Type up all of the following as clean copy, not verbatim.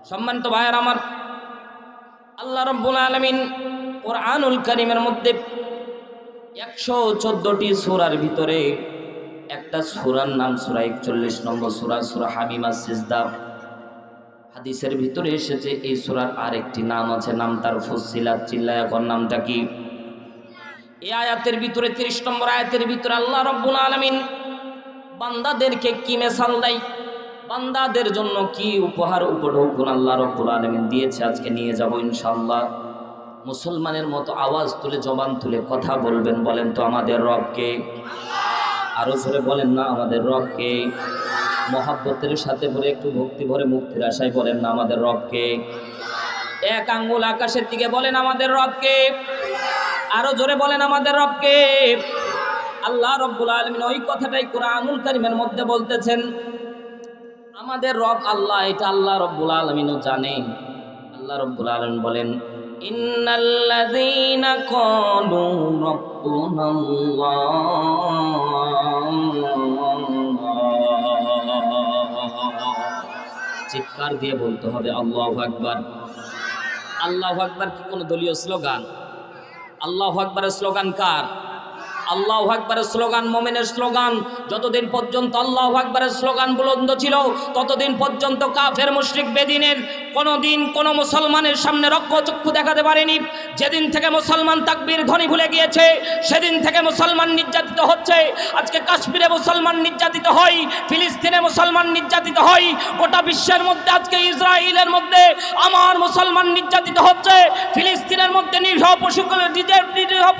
সম্মানিত ভাইয়ের আমার, আল্লাহ রাব্বুল আলামিন কোরআনুল কারীমের মধ্যে 114টি সূরার ভিতরে একটা সূরার নাম সূরা 41 নম্বর সূরা, সূরা হামিমাস সিজদা। হাদিসের ভিতরে এসেছে এই সূরার আরেকটি নাম আছে, নাম তার ফুসসিলাত। চিল্লায়া কোন নামটা কি? এই আয়াতের ভিতরে 30 নম্বর আয়াতের ভিতরে আল্লাহ রাব্বুল আলামিন বান্দাদেরকে কি মেসাল দেয়, বান্দাদের জন্য কি উপহার উপঢৌকন আল্লাহ রাব্বুল আলামিন দিয়েছে, আজকে নিয়ে যাব ইনশাআল্লাহ। মুসলমানের মতো আওয়াজ তুলে জবান তুলে কথা বলবেন। বলেন তো আমাদের রবকে? আরো জোরে বলেন না আমাদের রবকে? মহাব্বতের সাথে ভরে একটু ভক্তি ভরে মুক্তির আশায় বলেন না আমাদের রবকে? এক আঙ্গুল আকাশের দিকে বলেন আমাদের রবকে? আরো জোরে বলেন আমাদের রবকে? আল্লাহ রাব্বুল আলামিন ওই কথাটাই কোরআনুল কারীমের মধ্যে বলতেছেন, আমাদের রব আল্লাহ। এটা আল্লাহ রাব্বুল আলামিনও জানেন। আল্লাহ রাব্বুল আলামিন বলেন, ইন্নাল্লাযীনা ক্বালু রাব্বুনাল্লাহ। চিৎকার দিয়ে বলতে হবে আল্লাহু আকবার। আল্লাহু আকবার কি কোনো দলীয় স্লোগান? আল্লাহু আকবারের স্লোগান কার? আল্লাহু আকবারের স্লোগান মুমিনের স্লোগান। যতদিন পর্যন্ত আল্লাহু আকবারের স্লোগান বুলন্দ ছিল, ততদিন পর্যন্ত কাফের মুশরিক বেদিনের কোনোদিন কোনো মুসলমানের সামনে রক্তচক্ষু দেখাতে পারেনি। যেদিন থেকে মুসলমান তাকবীর ধ্বনি ভুলে গিয়েছে, সেদিন থেকে মুসলমান নির্যাতিত হচ্ছে। আজকে কাশ্মীরে মুসলমান নির্যাতিত হয়, ফিলিস্তিনে মুসলমান নির্যাতিত হয়, গোটা বিশ্বের মধ্যে আজকে ইসরায়েলের মধ্যে আমার মুসলমান নির্যাতিত হচ্ছে। ফিলিস্তিনের মধ্যে নিরীহ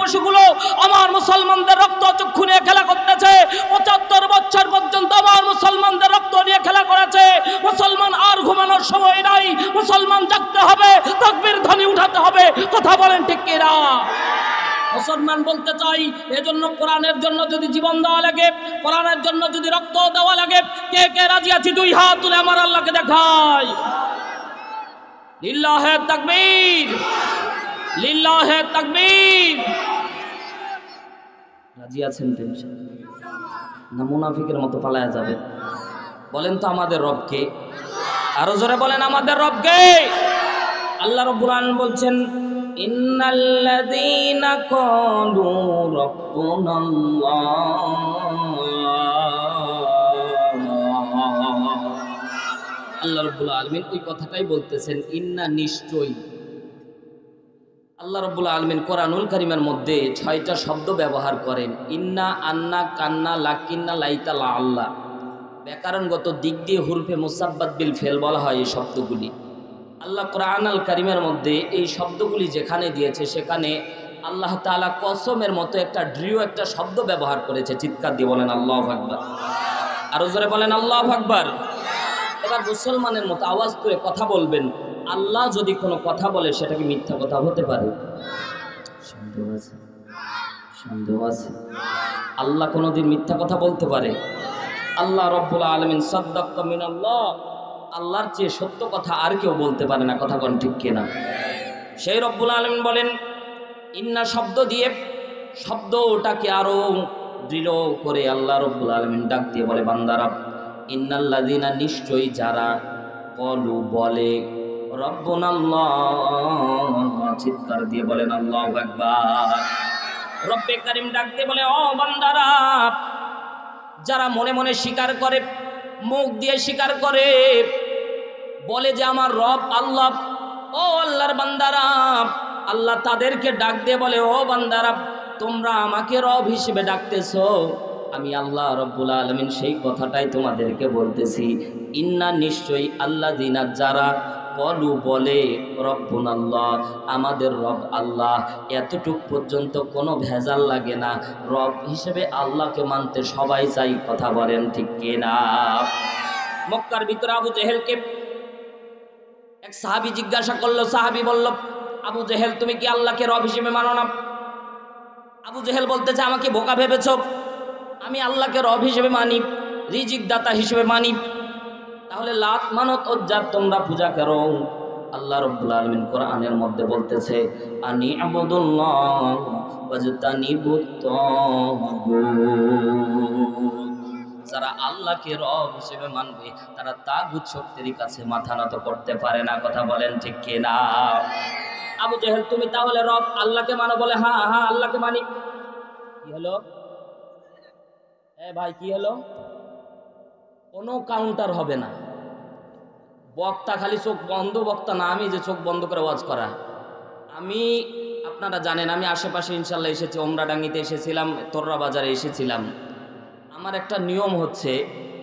পশুগুলো আমার মুসলমানদের রক্তচক্ষু নিয়ে খেলা করতেছে। 75 বছর পর্যন্ত আমার মুসলমানদের রক্ত নিয়ে খেলা করেছে। মুসলমান আর ঘুমানোর সময় নাই, মুসলমান জাগতে হবে, তাকবীর ধ্বনি উঠাতে হবে। কথা বলেন ঠিক কি না? মুসলমান বলতে চাই, এজন্য কোরআনের জন্য যদি জীবন দেওয়া লাগে, কোরআনের জন্য যদি রক্ত দেওয়া লাগে, কে কে রাজি আছি? দুই হাত তুলে আমার আল্লাহকে দেখাই। লিল্লাহে তাকবীর, লিল্লাহে তাকবীর। রাজি আছেন তো না? মুনাফিকের মতো পালায়া যাবে? বলেন তো আমাদের রবকে? আরো জোরে বলেন আমাদের রবকে? আল্লাহ রাব্বুল আলামিন বলছেন, ইন্নাল্লাযীনা ক্বালু রাব্বুনাল্লাহ। আল্লাহ রাব্বুল আলামিন ওই কথাটাই বলতেছেন, ইন্না নিশ্চয়ই। আল্লাহ রাব্বুল আলামিন কোরআনুল কারীমের মধ্যে 6টা শব্দ ব্যবহার করেন। ইন্না, আন্না, কান্না, লাকিন্না, লাইতা, লা আল্লাহ। ব্যাকরণগত দিক দিয়ে হুরফে মুসাব্বাত বিল ফেল বলা হয় এই শব্দগুলি। আল্লাহ কোরআনুল কারীমের মধ্যে এই শব্দগুলি যেখানে দিয়েছে, সেখানে আল্লাহ তাআলা কসমের মতো একটা দৃঢ় একটা শব্দ ব্যবহার করেছে। চিৎকার দিয়ে বলেন আল্লাহু আকবার। আরো জোরে বলেন আল্লাহু আকবার। এবার মুসলমানের মতো আওয়াজ করে কথা বলবেন। আল্লাহ যদি কোনো কথা বলে, সেটা কি মিথ্যা কথা হতে পারে? সন্দেহ আছে? সন্দেহ আছে? আল্লাহ কোনোদিন মিথ্যা কথা বলতে পারে? আল্লাহ রাব্বুল আলামিন সাদ্দাক্তা মিনাল্লাহ, আল্লাহর চেয়ে সত্য কথা আর কেউ বলতে পারে না। কথা কোন ঠিক কিনা? সেই রব্বুল আলামিন বলেন, ইন্না শব্দ দিয়ে শব্দটাকে আরো দৃঢ় করে আল্লাহ রাব্বুল আলামিন ডাক দিয়ে বলে, বান্দারা, ইন্নাল্লাযীনা নিশ্চয়ই যারা, ক্বালু বলে, রব্বুনাল্লাহ। চিৎকার দিয়ে বলেন আল্লাহু আকবার। রব্বে কারীম ডাক দিয়ে বলে, ও বান্দারা, যারা মনে মনে স্বীকার করে, মুখ দিয়ে স্বীকার করে, বলে যে আমার রব আল্লাহ, ও আল্লাহর বান্দারা, আল্লাহ তাদেরকে ডাক দিয়ে বলে, ও বান্দারা, তোমরা আমাকে রব হিসেবে ডাকতেছো, আমি আল্লাহ রাব্বুল আলামিন সেই কথাটাই তোমাদেরকে বলতেছি। ইন্না নিশ্চয়ই আল্লাযীনা যারা, ক্বালু বলে, রব্বুনাল্লাহ আমাদের রব আল্লাহ। এতটুক পর্যন্ত কোনো ভেজাল লাগে না। রব হিসেবে আল্লাহকে মানতে সবাই চাই। কথা বলেন ঠিক কিনা? মক্কার ভিতরে আবু জেহেলকে এক সাহাবী জিজ্ঞাসা করলো। সাহাবী বলল, আবু জেহেল, তুমি কি আল্লাহকে রব হিসেবে মানো না? আবু জেহেল বলতেছে, আমাকে বোকা ভেবেছো? আমি আল্লাহকে রব হিসেবে মানি, রিজিক দাতা হিসেবে মানি। তাহলে লাত মানত উজ্জাত তোমরা পূজা করো। আল্লাহ রাব্বুল আলামিন কোরআনের মধ্যে বলতেছে, আনি আবুদুল্লাহ ওয়াজতানিবুত তাগুত। যারা আল্লাহকে রব হিসেবে মানবে তারা তাগুত শক্তির কাছে মাথা নত করতে পারে না। কথা বলেন ঠিক কিনা? আবু জেহেল তুমি তাহলে রব আল্লাহকে মানো? বলে হ্যাঁ হ্যাঁ আল্লাহকে মানি। কি হলো ভাই, কি হলো? কোনো কাউন্টার হবে না। বক্তা খালি চোখ বন্ধ বক্তা না, আমি যে চোখ বন্ধ করে ওয়াজ করা। আমি আপনারা জানেন আমি আশেপাশে ইনশাল্লাহ এসেছি, ওমরাডাঙ্গিতে এসেছিলাম, তোররা বাজারে এসেছিলাম। আমার একটা নিয়ম হচ্ছে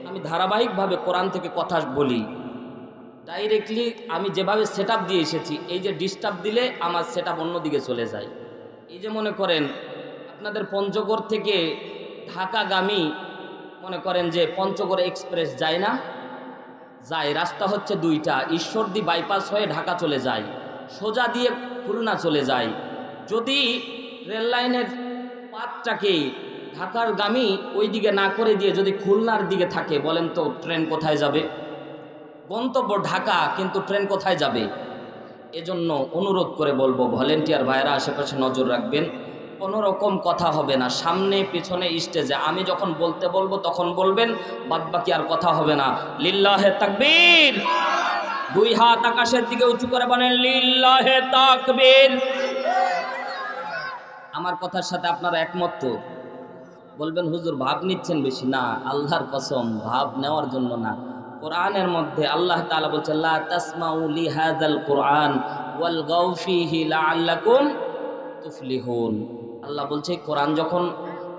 আমি ধারাবাহিকভাবে কোরআন থেকে কথা বলি। ডাইরেক্টলি আমি যেভাবে সেট দিয়ে এসেছি, এই যে ডিস্টার্ব দিলে আমার সেট অন্যদিকে চলে যায়। এই যে মনে করেন আপনাদের পঞ্চগড় থেকে ঢাকাগামী মনে করেন যে পঞ্চগড় এক্সপ্রেস যায় না, যায় রাস্তা হচ্ছে দুইটা, ঈশ্বরদী বাইপাস হয়ে ঢাকা চলে যায়, সোজা দিয়ে খুলনা চলে যায়। যদি রেল লাইনের পাতটাকে ঢাকার গামী ওই দিকে না করে দিয়ে যদি খুলনার দিকে থাকে, বলেন তো ট্রেন কোথায় যাবে? গন্তব্য ঢাকা, কিন্তু ট্রেন কোথায় যাবে? এজন্য অনুরোধ করে বলবো ভলেন্টিয়ার ভাইয়েরা আশেপাশে নজর রাখবেন, কোনো রকম কথা হবে না। সামনে পেছনে স্টেজে আমি যখন বলতে বলবো তখন বলবেন, বাদবাকি আর কথা হবে না। লিল্লাহে তাকবীর। দুই হাত আকাশের দিকে উঁচু করে বলেন লিল্লাহে তাকবীর। আমার কথার সাথে আপনারা একমত তো? বলবেন হুজুর ভাব নিচ্ছেন বেশি। না, আল্লাহর কসম, ভাব নেওয়ার জন্য না। কোরআনের মধ্যে আল্লাহ তাআলা বলেছেন লা তাসমাউ লিহাযাল কুরআন ওয়ালগাউ ফীহি লাআল্লাকুম তুফলিহুন। আল্লাহ বলছে কোরআন যখন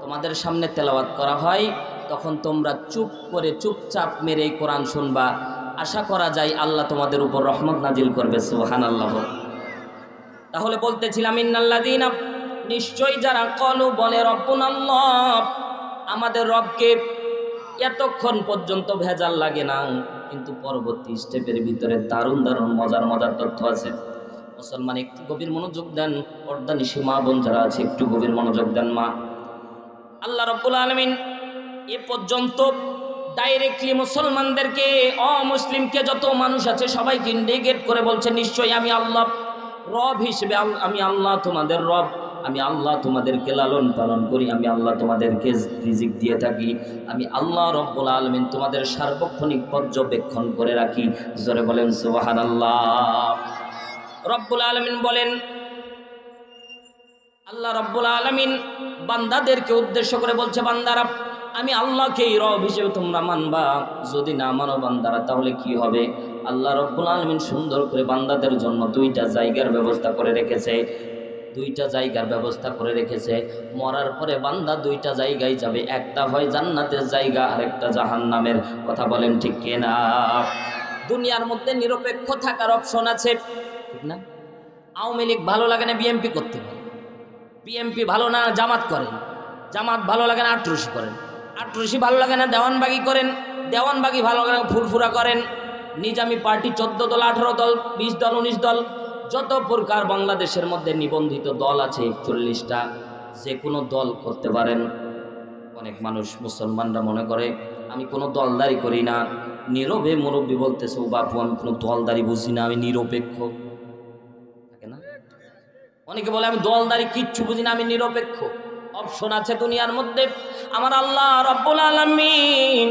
তোমাদের সামনে তেলাওয়াত করা হয় তখন তোমরা চুপ করে চুপচাপ মেরে এই কোরআন শুনবা, আশা করা যায় আল্লাহ তোমাদের উপর রহমত নাজিল করবে। সুবহানাল্লাহ। তাহলে বলতেছিলাম ইন্নাল্লাযীনা, নিশ্চয়ই যারা কলু বলে রব্বুনাল্লাহ, আমাদের রবকে, এতক্ষণ পর্যন্ত ভেজাল লাগে না, কিন্তু পরবর্তী স্টেপের ভিতরে দারুণ দারুণ মজার মজার তথ্য আছে। মুসলমান একটু গভীর মনোযোগ দেন, পর্দানিশী মা বোন যারা আছে একটু গভীর মনোযোগ দেন। মা আল্লাহ রাব্বুল আলামিন এ পর্যন্ত ডাইরেক্টলি মুসলমানদেরকে, অমুসলিমকে, যত মানুষ আছে সবাইকে ইন্ডিকেট করে বলছে নিশ্চয়ই আমি আল্লাহ রব হিসেবে, আমি আল্লাহ তোমাদের রব, আমি আল্লাহ তোমাদেরকে লালন পালন করি, আমি আল্লাহ তোমাদেরকে রিজিক দিয়ে থাকি, আমি আল্লাহ রব্বুল আলামিন তোমাদের সার্বক্ষণিক পর্যবেক্ষণ করে রাখি। জোরে বলেন সুবহানাল্লাহ। রব্বুল আলামিন বলেন, আল্লাহ রব্বুল আলামিন বান্দাদেরকে উদ্দেশ্য করে বলছে বান্দারা আমি আল্লাহকেই রব হিসেবে তোমরা মানবা, যদি না মানো বান্দারা তাহলে কি হবে? আল্লাহ রব্বুল আলামিন সুন্দর করে বান্দাদের জন্য দুইটা জায়গার ব্যবস্থা করে রেখেছে, দুইটা জায়গার ব্যবস্থা করে রেখেছে। মরার পরে বান্দা দুইটা জায়গায় যাবে, একটা হয় জান্নাতের জায়গা আর একটা জাহান্নামের। কথা বলেন ঠিক কিনা? দুনিয়ার মধ্যে নিরপেক্ষ থাকার অপশন আছে, ঠিক না? আওয়ামী লীগ ভালো লাগে না বিএমপি করতে পারে, বিএমপি ভালো না জামাত করেন, জামাত ভালো লাগে না আট্রসি করেন, আট্রসি ভালো লাগে না দেওয়ানবাগি করেন, দেওয়ানবাগি ভালো লাগে না ফুরফুরা করেন। নিজামি পার্টি 14 দল 18 দল 20 দল 19 দল, যত প্রকার বাংলাদেশের মধ্যে নিবন্ধিত দল আছে 41টা, যে কোনো দল করতে পারেন। অনেক মানুষ মুসলমানরা মনে করে আমি কোনো দলদারি করি না, নীরবে মুরব্বী বলতেছে ও বাপু আমি কোনো দলদারি বুঝি না, আমি নিরপেক্ষ। থাকে না? অনেকে বলে আমি দলদারি কিচ্ছু বুঝি না, আমি নিরপেক্ষ। অপশন আছে দুনিয়ার মধ্যে। আমার আল্লাহ রব্বুল আলামিন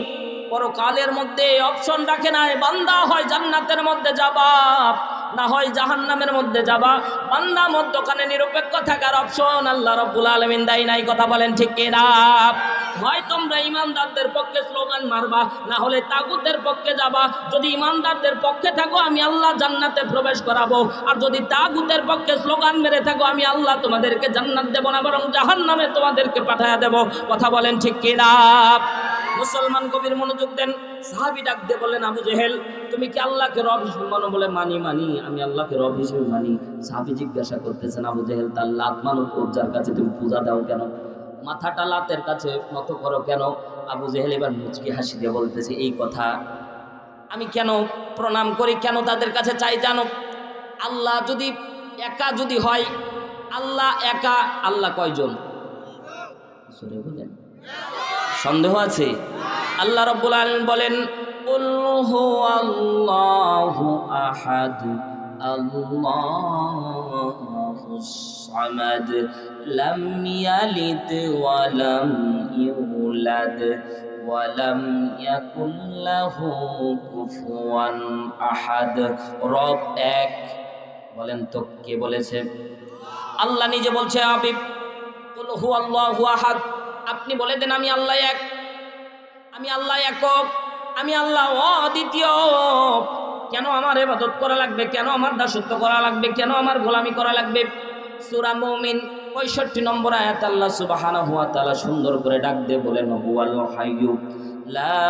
পরকালের মধ্যে অপশন রাখে নাই, বান্দা হয় জান্নাতের মধ্যে যাবা না হয় জাহান্নামের মধ্যে যাবা। বান্দা মধ্যখানে নিরপেক্ষ থাকার অপশন আল্লাহ রব্বুল আলামিন দেয় নাই। কথা বলেন ঠিক কিনা? হয় তোমরা ইমানদারদের পক্ষে স্লোগান মারবা, না হলে তাগুতের পক্ষে যাবা। যদি ইমানদারদের পক্ষে থাকো আমি আল্লাহ জান্নাতে প্রবেশ করাবো, আর যদি তাগুতের পক্ষে স্লোগান মেরে থাকো আমি আল্লাহ তোমাদেরকে জান্নাত দেব না, বরং জাহান্নামে তোমাদেরকে পাঠায়া দেব। কথা বলেন ঠিক কিনা? মুসলমান গভীর মনোযোগ দেন। সাহাবী ডাক দিয়ে বলেন আবু জেহেল তুমি কি আল্লাহকে রব হিসেবে মানো? বলে মানি, আমি আল্লাহকে রব হিসেবে মানি। সাহাবী জিজ্ঞাসা করতেছেন আবু জেহেল তার লাত মানত যার কাছে তুমি পূজা দাও কেন? মাথাটা লাতের কাছে নত করো কেন? আবু জেহেল এবার মুচকি হাসি দিয়ে বলতেছে এই কথা আমি কেন প্রণাম করি, কেন তাদের কাছে চাই জানো? আল্লাহ যদি একা যদি হয়, আল্লাহ একা, আল্লাহ কয়জন? সরে বলেন, সন্দেহ আছে? আল্লাহ রাব্বুল আলামিন বলেন কুল হুয়াল্লাহু আহাদ আল্লাহুস সামাদ লাম ইয়ালিদ ওয়া লাম ইউলাদ ওয়ালাম ইয়াকুল লাহু কুফুয়ান আহাদ। রব এক, বলেন তো কে বলেছে? আল্লাহ নিজে বলছে, হাবিব কুল হুয়াল্লাহু আহাদ, আপনি বলে দেন আমি আল্লাহ এক, আমি আল্লাহ একক, আমি আল্লাহ অদ্বিতীয়। কেন আমার ইবাদত করা লাগবে? কেন আমার দাসত্ব করা লাগবে? কেন আমার গোলামি করা লাগবে? সূরা মুমিন 65 নম্বর আয়াত আল্লাহ সুবহানাহু ওয়া তাআলা সুন্দর করে ডাক দিয়ে বলেন, হুয়াল হাইয়্যু লা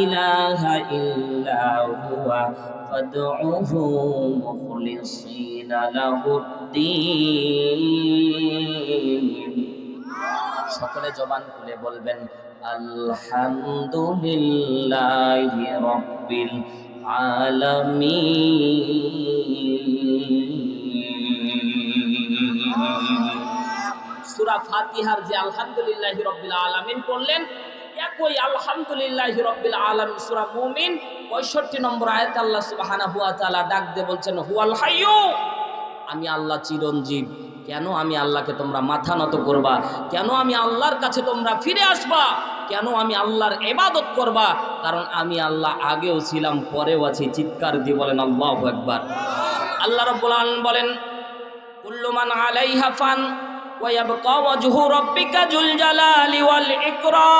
ইলাহা ইল্লা হুয়া ফাদউহু মুখলিসিনা লাহুদ্দিন। সকলে জবান খুলে বলবেন আলহামদুলিল্লাহি রাব্বিল আলামিন। সূরা ফাতিহার যে আলহামদুলিল্লাহি রাব্বিল আলামিন পড়লেন, একই আলহামদুলিল্লাহি রাব্বিল আলামিন সূরা মুমিন 65 নম্বর আয়াতে আল্লাহ সুবহানাহু ওয়া তাআলা ডাক দিয়ে বলছেন, হুয়াল হাইয়্যু, আমি আল্লাহ চিরঞ্জীব। কেন আমি আল্লাহকে তোমরা মাথা নত করবা? কেন আমি আল্লাহর কাছে তোমরা ফিরে আসবা? কেন আমি আল্লাহর ইবাদত করবা? কারণ আমি আল্লাহ আগেও ছিলাম, পরেও আছি। চিৎকার দিয়ে বলেন আল্লাহু আকবার। আল্লাহ রাব্বুল আলামিন বলেন, কুল্লু মান আলাইহা ফান ওয়া ইয়াবকা ওয়াজহু রাব্বিকা যুল জালালি ওয়াল ইকরাম।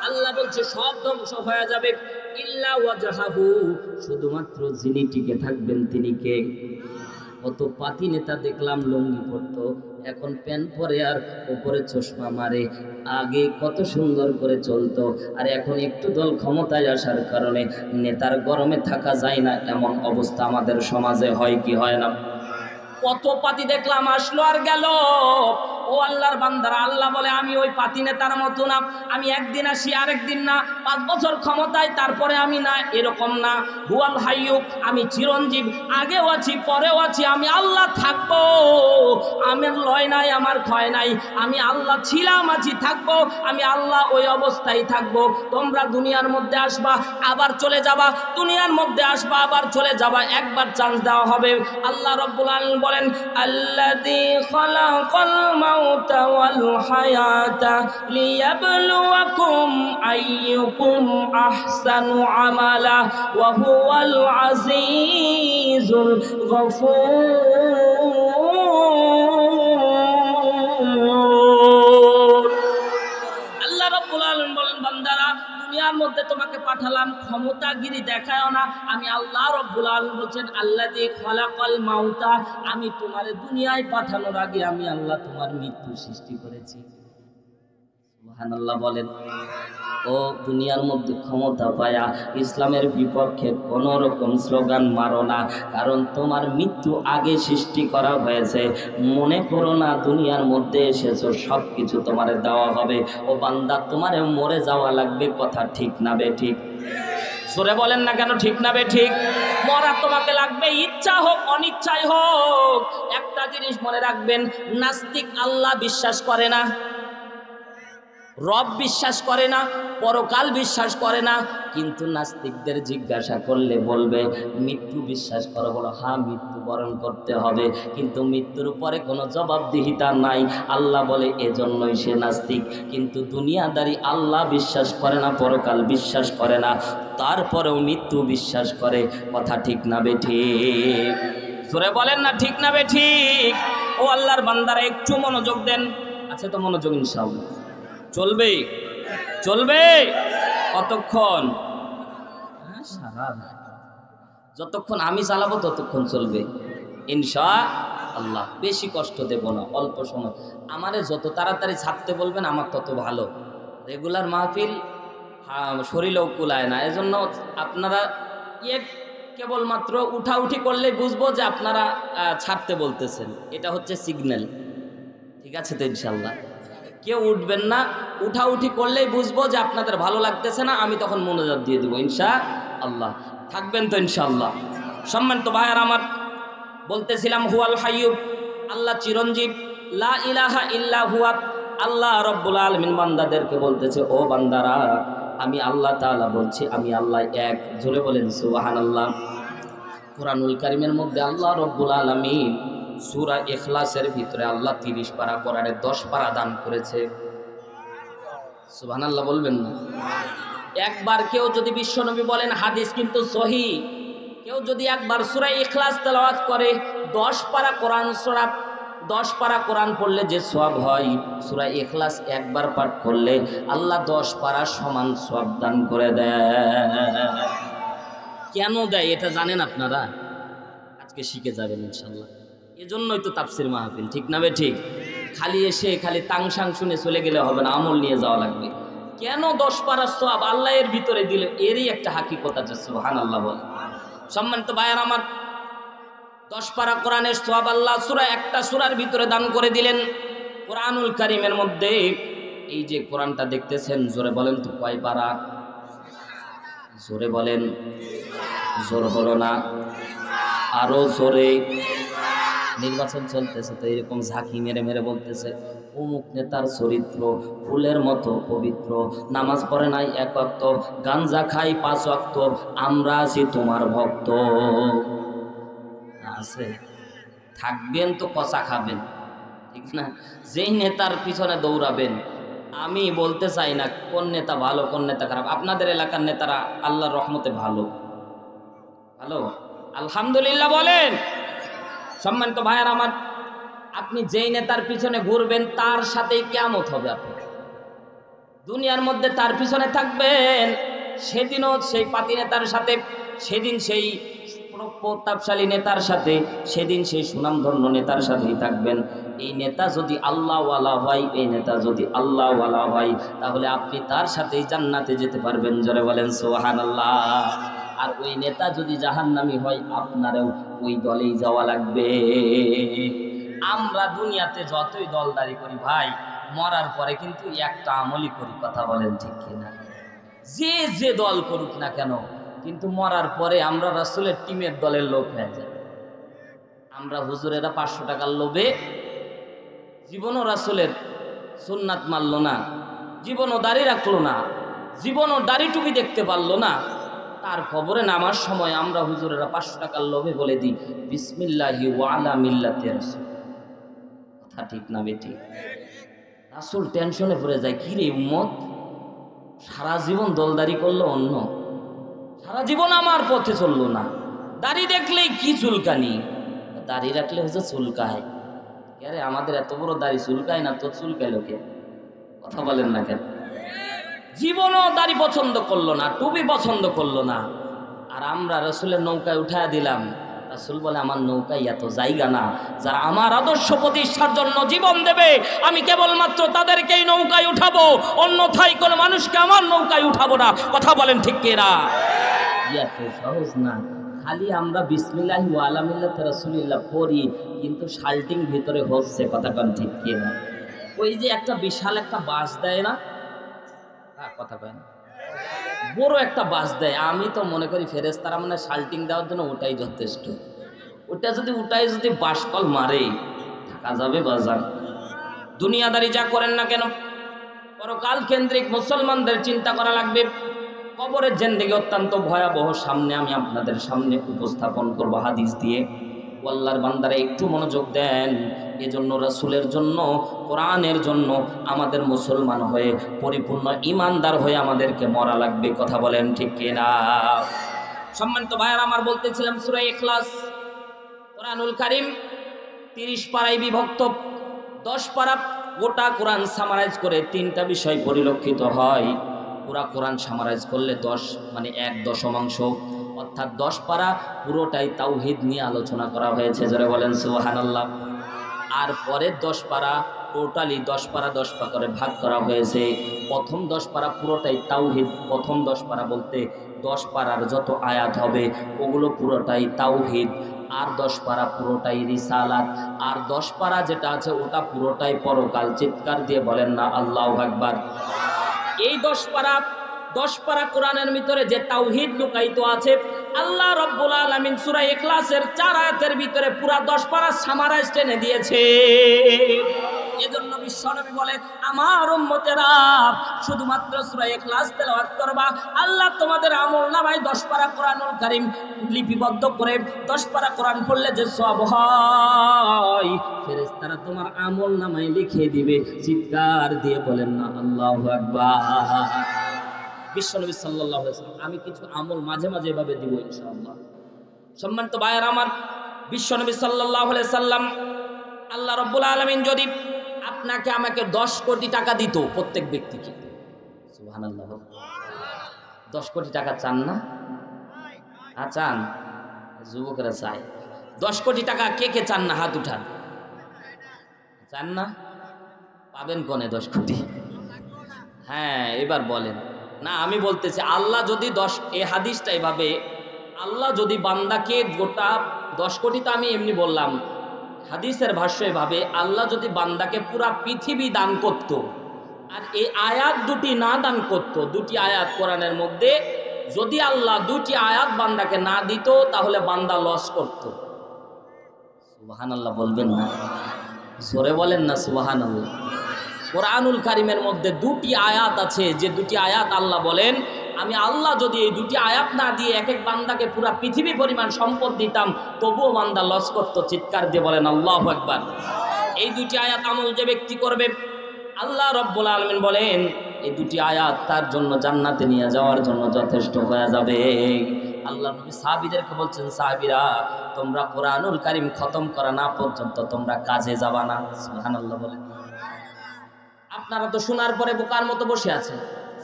আল্লাহ বলছে সব ধ্বংস হয়ে যাবে, ইল্লা ওয়াজহাহু, শুধুমাত্র যিনি টিকে থাকবেন তিনি কে? কত পাতি নেতা দেখলাম লুঙ্গি পরতো, এখন প্যান্ট পরে আর উপরে চশমা মারে। আগে কত সুন্দর করে চলতো, আর এখন একটু দল ক্ষমতায় আসার কারণে নেতার গরমে থাকা যায় না, এমন অবস্থা আমাদের সমাজে হয় কি হয় না? কত পাতি দেখলাম, আসলো আর গেল। ও আল্লাহর বান্দারা, আল্লাহ বলে আমি ওই পাতি নেতার মতো না, আমি একদিন আসি আরেকদিন না, 5 বছর ক্ষমতায় তারপরে আমি না, এরকম না। হুয়াল হাইয়্যু, আমি চিরঞ্জীব, আগেও আছি পরেও আছি, আমি আল্লাহ থাকবো। আমার লয় নাই, আমার ক্ষয় নাই, আমি আল্লাহ ছিলাম, আছি, থাকবো, আমি আল্লাহ ওই অবস্থায় থাকবো। তোমরা দুনিয়ার মধ্যে আসবা আবার চলে যাবা, দুনিয়ার মধ্যে আসবা আবার চলে যাবা, একবার চান্স দেওয়া হবে। আল্লাহ রাব্বুল আলামিন বলেন, আল্লাযী খালাকাল মাউতা ওয়াল হায়াতা লিয়াবলুয়াকুম আইয়ুকুম আহসানু আমালা ওয়া হুয়াল আজিজুল গফুর। আল্লাহ রাব্বুল আলামিন বলেন, বান্দারা দুনিয়ার মধ্যে তোমাকে পাঠালাম ক্ষমতাগিরি দেখায়ও না। আমি আল্লাহ রাব্বুল আলামিন বলছেন, আল্লাযী খালাকাল মাউতা, আমি তোমারে দুনিয়ায় পাঠানোর আগে আমি আল্লাহ তোমার মৃত্যু সৃষ্টি করেছি। সুবহানাল্লাহ বলেন। ও দুনিয়ার মধ্যে ক্ষমতা পায়া ইসলামের বিপক্ষে কোন রকম স্লোগান মারো না, কারণ তোমার মৃত্যু আগে সৃষ্টি করা হয়েছে। মনে করো না দুনিয়ার মধ্যে এসেছো সব কিছু তোমারে দেওয়া হবে। ও বান্দা, তোমারে মরে যাওয়া লাগবে, কথা ঠিক না বে ঠিক? সরে বলেন না কেন ঠিক না বে ঠিক? মরা তোমাকে লাগবে, ইচ্ছা হোক অনিচ্ছাই হোক। একটা জিনিস মনে রাখবেন, নাস্তিক আল্লাহ বিশ্বাস করে না, রব বিশ্বাস করে না, পরকাল বিশ্বাস করে না, কিন্তু নাস্তিকদের জিজ্ঞাসা করলে বলবে মৃত্যু বিশ্বাস করো, বলো হ্যাঁ মৃত্যুবরণ করতে হবে, কিন্তু মৃত্যুর পরে কোনো জবাবদিহিতা নাই। আল্লাহ বলে এজন্যই সে নাস্তিক। কিন্তু দুনিয়াদারি আল্লাহ বিশ্বাস করে না, পরকাল বিশ্বাস করে না, তারপরেও মৃত্যু বিশ্বাস করে। কথা ঠিক না বে ঠিক? জোরে বলেন না ঠিক না বে ঠিক? ও আল্লাহর বান্দারা একটু মনোযোগ দেন। আছে তো মনোযোগ? ইনশাআল্লাহ চলবে, চলবে। কতক্ষণ? সারা যতক্ষণ আমি চালাবো ততক্ষণ চলবে ইনশাআল্লাহ। বেশি কষ্ট দেব না, অল্প সময়। আমারে যত তাড়াতাড়ি ছাড়তে বলবেন আমার তত ভালো। রেগুলার মাহফিল শরীরেও কুলায় না, এজন্য আপনারা কেবলমাত্র উঠাউঠি করলে বুঝবো যে আপনারা ছাড়তে বলতেছেন, এটা হচ্ছে সিগন্যাল। ঠিক আছে তো? ইনশাআল্লাহ কেউ উঠবেন না, উঠাউঠি করলেই বুঝবো যে আপনাদের ভালো লাগতেছে না, আমি তখন মনোযোগ দিয়ে দেবো ইনশাআল্লাহ। থাকবেন তো ইনশাআল্লাহ? সম্মানিত ভাইয়ার আমার, বলতেছিলাম হুয়াল হাইয়্যু, আল্লাহ চিরঞ্জীব, লা ইলাহা ইল্লা হুয়া। আল্লাহ রাব্বুল আলামিন বান্দাদেরকে বলতেছে, ও বান্দারা আমি আল্লাহ তাআলা বলছি, আমি আল্লাহ এক। জোরে বলেন সুবহানাল্লাহ। কুরআনুল কারীমের মধ্যে আল্লাহ রাব্বুল আলামিন সূরা ইখলাসের ভিতরে আল্লাহ 30 পারা কোরআনের 10 পারা দান করেছে। সুবহানাল্লাহ বলবেন না? একবার কেউ যদি বিশ্বনবী বলেন, হাদিস কিন্তু সহিহ, কেউ যদি একবার সূরা ইখলাস তেলাওয়াত করে 10 পারা কোরআন, সূরা 10 পারা কোরআন পড়লে যে সওয়াব হয়, সূরা ইখলাস একবার পাঠ করলে আল্লাহ 10 পারা সমান সওয়াব দান করে দেয়। কেন দেয় এটা জানেন আপনারা? আজকে শিখে যাবেন ইনশাআল্লাহ। এজন্যই তো তাফসীর মাহফিল, ঠিক না বে ঠিক? খালি এসে খালি তাংসাং শুনে চলে গেলে হবে না, আমল নিয়ে যাওয়া লাগবে। কেন 10 পারা সওয়াব আল্লাহ এর ভিতরে দিল, এরই একটা হাকিকত আছে। সুবহানাল্লাহ বল। সম্মানিত ভাইয়ার আমার, 10 পারা কোরআনের সওয়াব আল্লাহ একটা সূরার ভিতরে দান করে দিলেন। কোরআনুল কারীমের মধ্যে এই যে কোরআনটা দেখতেছেন, জোরে বলেন তো কয় পারা? জোরে বলেন, জোর হলো না, আরো জোরে। নির্বাচন চলতেছে তো এরকম ঝাঁকি মেরে মেরে বলতেছে, অমুক নেতার চরিত্র ফুলের মতো পবিত্র, নামাজ পড়ে নাই 1 ওয়াক্ত, গাঞ্জা খাই 5 ওয়াক্ত, আমরা আছি তোমার ভক্ত। আছে, থাকবেন তো কষা খাবেন, ঠিক না? যেই নেতার পিছনে দৌড়াবেন, আমি বলতে চাই না কোন নেতা ভালো কোন নেতা খারাপ, আপনাদের এলাকার নেতারা আল্লাহর রহমতে ভালো ভালো আলহামদুলিল্লাহ বলেন। সম্মানিত ভাইয়ার আমার, আপনি যেই নেতার পিছনে ঘুরবেন তার সাথেই কিয়ামত হবে। আপনি দুনিয়ার মধ্যে তার পিছনে থাকবেন, সেদিনও সেই পাতি নেতার সাথে, সেদিন সেই প্রতাপশালী নেতার সাথে, সেদিন সেই সুনামধন্য নেতার সাথেই থাকবেন। এই নেতা যদি আল্লাহওয়ালা হয়, এই নেতা যদি আল্লাহওয়ালা হয়, তাহলে আপনি তার সাথেই জান্নাতে যেতে পারবেন। জোরে বলেন সুবহানাল্লাহ। আর ওই নেতা যদি জাহান্নামী হয়, আপনারও ওই দলেই যাওয়া লাগবে। আমরা দুনিয়াতে যতই দলদারি করি ভাই, মরার পরে কিন্তু একটা আমলই করি, কথা বলেন ঠিক কিনা? যে দল করুক না কেন, কিন্তু মরার পরে আমরা রাসূলের টিমের দলের লোক হয়ে যায়। আমরা হুজুরেরা 500 টাকার লোভে জীবনও রাসূলের সুন্নাত মানল না, জীবনও দাড়ি রাখলো না, জীবনও দাড়ি টুপি দেখতে পারলো না, তার কবরে নামার সময় আমরা হুজুরেরা 500 টাকার লোভে বলে দিই বিসমিল্লাহি ওয়া আলা মিল্লাতি রাসূল। কথা ঠিক না বেটি? রাসূল টেনশনে পড়ে যায়, কি রে উম্মত, সারা জীবন দলদারি করলো অন্য, সারা জীবন আমার পথে চললো না, দাড়ি দেখলেই কি চুলকানি, দাড়ি রাখলে হচ্ছে চুলকায়। আরে আমাদের এত বড় দাড়ি চুলকায় না, তো চুলকায় লোকে, কথা বলেন না কেন? জীবনও দাড়ি পছন্দ করলো না, টুপি পছন্দ করলো না, আর আমরা রাসূলের নৌকায় উঠায় দিলাম। রাসূল বলে, আমার নৌকায় এত জায়গা না, যারা আমার আদর্শ প্রতিষ্ঠার জন্য জীবন দেবে আমি কেবলমাত্র তাদেরকেই নৌকায় উঠাবো, অন্যথায় কোনো মানুষকে আমার নৌকায় উঠাবো না। কথা বলেন ঠিক কিনা? এত সহজ না। খালি আমরা বিসমিল্লাহি ওয়া আলা মিল্লাতি রাসূলিল্লাহ পড়ি, কিন্তু শাল্টিং ভিতরে হচ্ছে, কথা বলেন ঠিক কিনা? ওই যে একটা বিশাল একটা বাস দেয় না, কথা কয় না, বড় একটা বাস দেয়, আমি তো মনে করি ফেরেশতারা মানে শাল্টিং দেওয়ার জন্য ওটাই যথেষ্ট। ওটা যদি উঠাই যদি বাসকল মারে, থাকা যাবে বাজার। দুনিয়াদারি যা করেন না কেন, পরকাল কেন্দ্রিক মুসলমানদের চিন্তা করা লাগবে। কবরের জিন্দেগি অত্যন্ত ভয়াবহ, সামনে আমি আপনাদের সামনে উপস্থাপন করব হাদিস দিয়ে। আল্লাহর বান্দারা একটু মনোযোগ দেন। এজন্য রাসূলের জন্য, কোরআনের জন্য আমাদের মুসলমান হয়ে, পরিপূর্ণ ঈমানদার হয়ে আমাদেরকে মরা লাগবে। কথা বলেন ঠিক কিনা? সম্মানিত ভাইয়ারা আমার, বলতেছিলাম সূরা ইখলাস কোরআনুল কারীম 30 পারায় বিভক্ত। 10 পারা গোটা কোরআন সামারাইজ করে 3টা বিষয় পরিলক্ষিত হয়। পুরা কোরআন সামারাইজ করলে 10 মানে 1/10, অর্থাৎ 10 পারা পুরোটাই তাওহীদ নিয়ে আলোচনা করা হয়েছে। জোরে বলেন সুবহানাল্লাহ। আর পরের 10 পারা টোটালি 10 পারা 10 পা করে ভাগ করা হয়েছে। প্রথম 10 পারা পুরোটাই তাওহীদ। প্রথম 10 পারা বলতে 10 পারার যত আয়াত হবে ওগুলো পুরোটাই তাওহীদ। আর 10 পারা পুরোটাই রিসালাত। আর 10 পারা যেটা আছে ওটা পুরোটাই পরকাল। চিৎকার দিয়ে বলেন না আল্লাহু আকবার। এই 10 পারা কোরআনের ভিতরে যে তাওহীদ লুকায়িত আছে, আল্লাহ রাব্বুল আলামিন সূরা ইখলাসের 4 আয়াতের ভিতরে পুরা 10 পারা সামারাইজ টেনে দিয়েছে। এজন্য বিশ্বনবী বলে আমার উম্মতেরা শুধুমাত্র সূরা ইখলাস তেলাওয়াত করবা, আল্লাহ তোমাদের আমলনামায় 10 পারা কোরআনুল কারীম লিপিবদ্ধ করে 10 পারা কোরআন পড়লে যে সওয়াব হয় ফেরেশতারা তোমার আমলনামায় লিখে দিবে। চিৎকার দিয়ে বলেন না আল্লাহু আকবার। বিশ্বনবী সাল্লাল্লাহু আলাইহি ওয়াসাল্লাম আমি কিছু আমল মাঝে মাঝে এভাবে দিব ইনশাআল্লাহ। সম্মানিত ভাইয়েরা আমার, বিশ্বনবী সাল্লাল্লাহু আলাইহি সাল্লাম আল্লাহ রাব্বুল আলামিন যদি আপনাকে আমাকে 10 কোটি টাকা দিত প্রত্যেক ব্যক্তিকে, সুবহানাল্লাহ, 10 কোটি টাকা চান না? চান? যুবকরা চায় 10 কোটি টাকা। কে কে চান না? হাত উঠান। চান না? পাবেন কোনে 10 কোটি? হ্যাঁ, এবার বলেন না। আমি বলতেছি আল্লাহ যদি 10, এই হাদিসটা এভাবে, আল্লাহ যদি বান্দাকে গোটা 10 কোটি, তো আমি এমনি বললাম, হাদিসের ভাষ্য এভাবে, আল্লাহ যদি বান্দাকে পুরা পৃথিবী দান করত আর এই আয়াত দুটি না দান করত, দুটি আয়াত কোরআনের মধ্যে যদি আল্লাহ দুটি আয়াত বান্দাকে না দিত তাহলে বান্দা লস করত। সুবহানাল্লাহ বলবেন না? জোরে বলেন না সুবহানাল্লাহ। কোরআনুল কারীমের মধ্যে দুটি আয়াত আছে, যে দুটি আয়াত আল্লাহ বলেন আমি আল্লাহ যদি এই দুটি আয়াত না দিয়ে এক এক বান্দাকে পুরা পৃথিবী পরিমাণ সম্পদ দিতাম তবুও বান্দা লস করত। চিৎকার দিয়ে বলেন আল্লাহু আকবার। এই দুটি আয়াত আমল যে ব্যক্তি করবে আল্লাহ রাব্বুল আলামিন বলেন এই দুটি আয়াত তার জন্য জান্নাতে নিয়ে যাওয়ার জন্য যথেষ্ট হয়ে যাবে। আল্লাহ নবী সাহাবীদেরকে বলছেন, সাহাবীরা তোমরা কোরআনুল কারীম খতম করা না পর্যন্ত তোমরা কাজে যাবা না। সুবহানাল্লাহ বলেন। আপনারা তো শোনার পরে বোকার মতো বসে আছেন।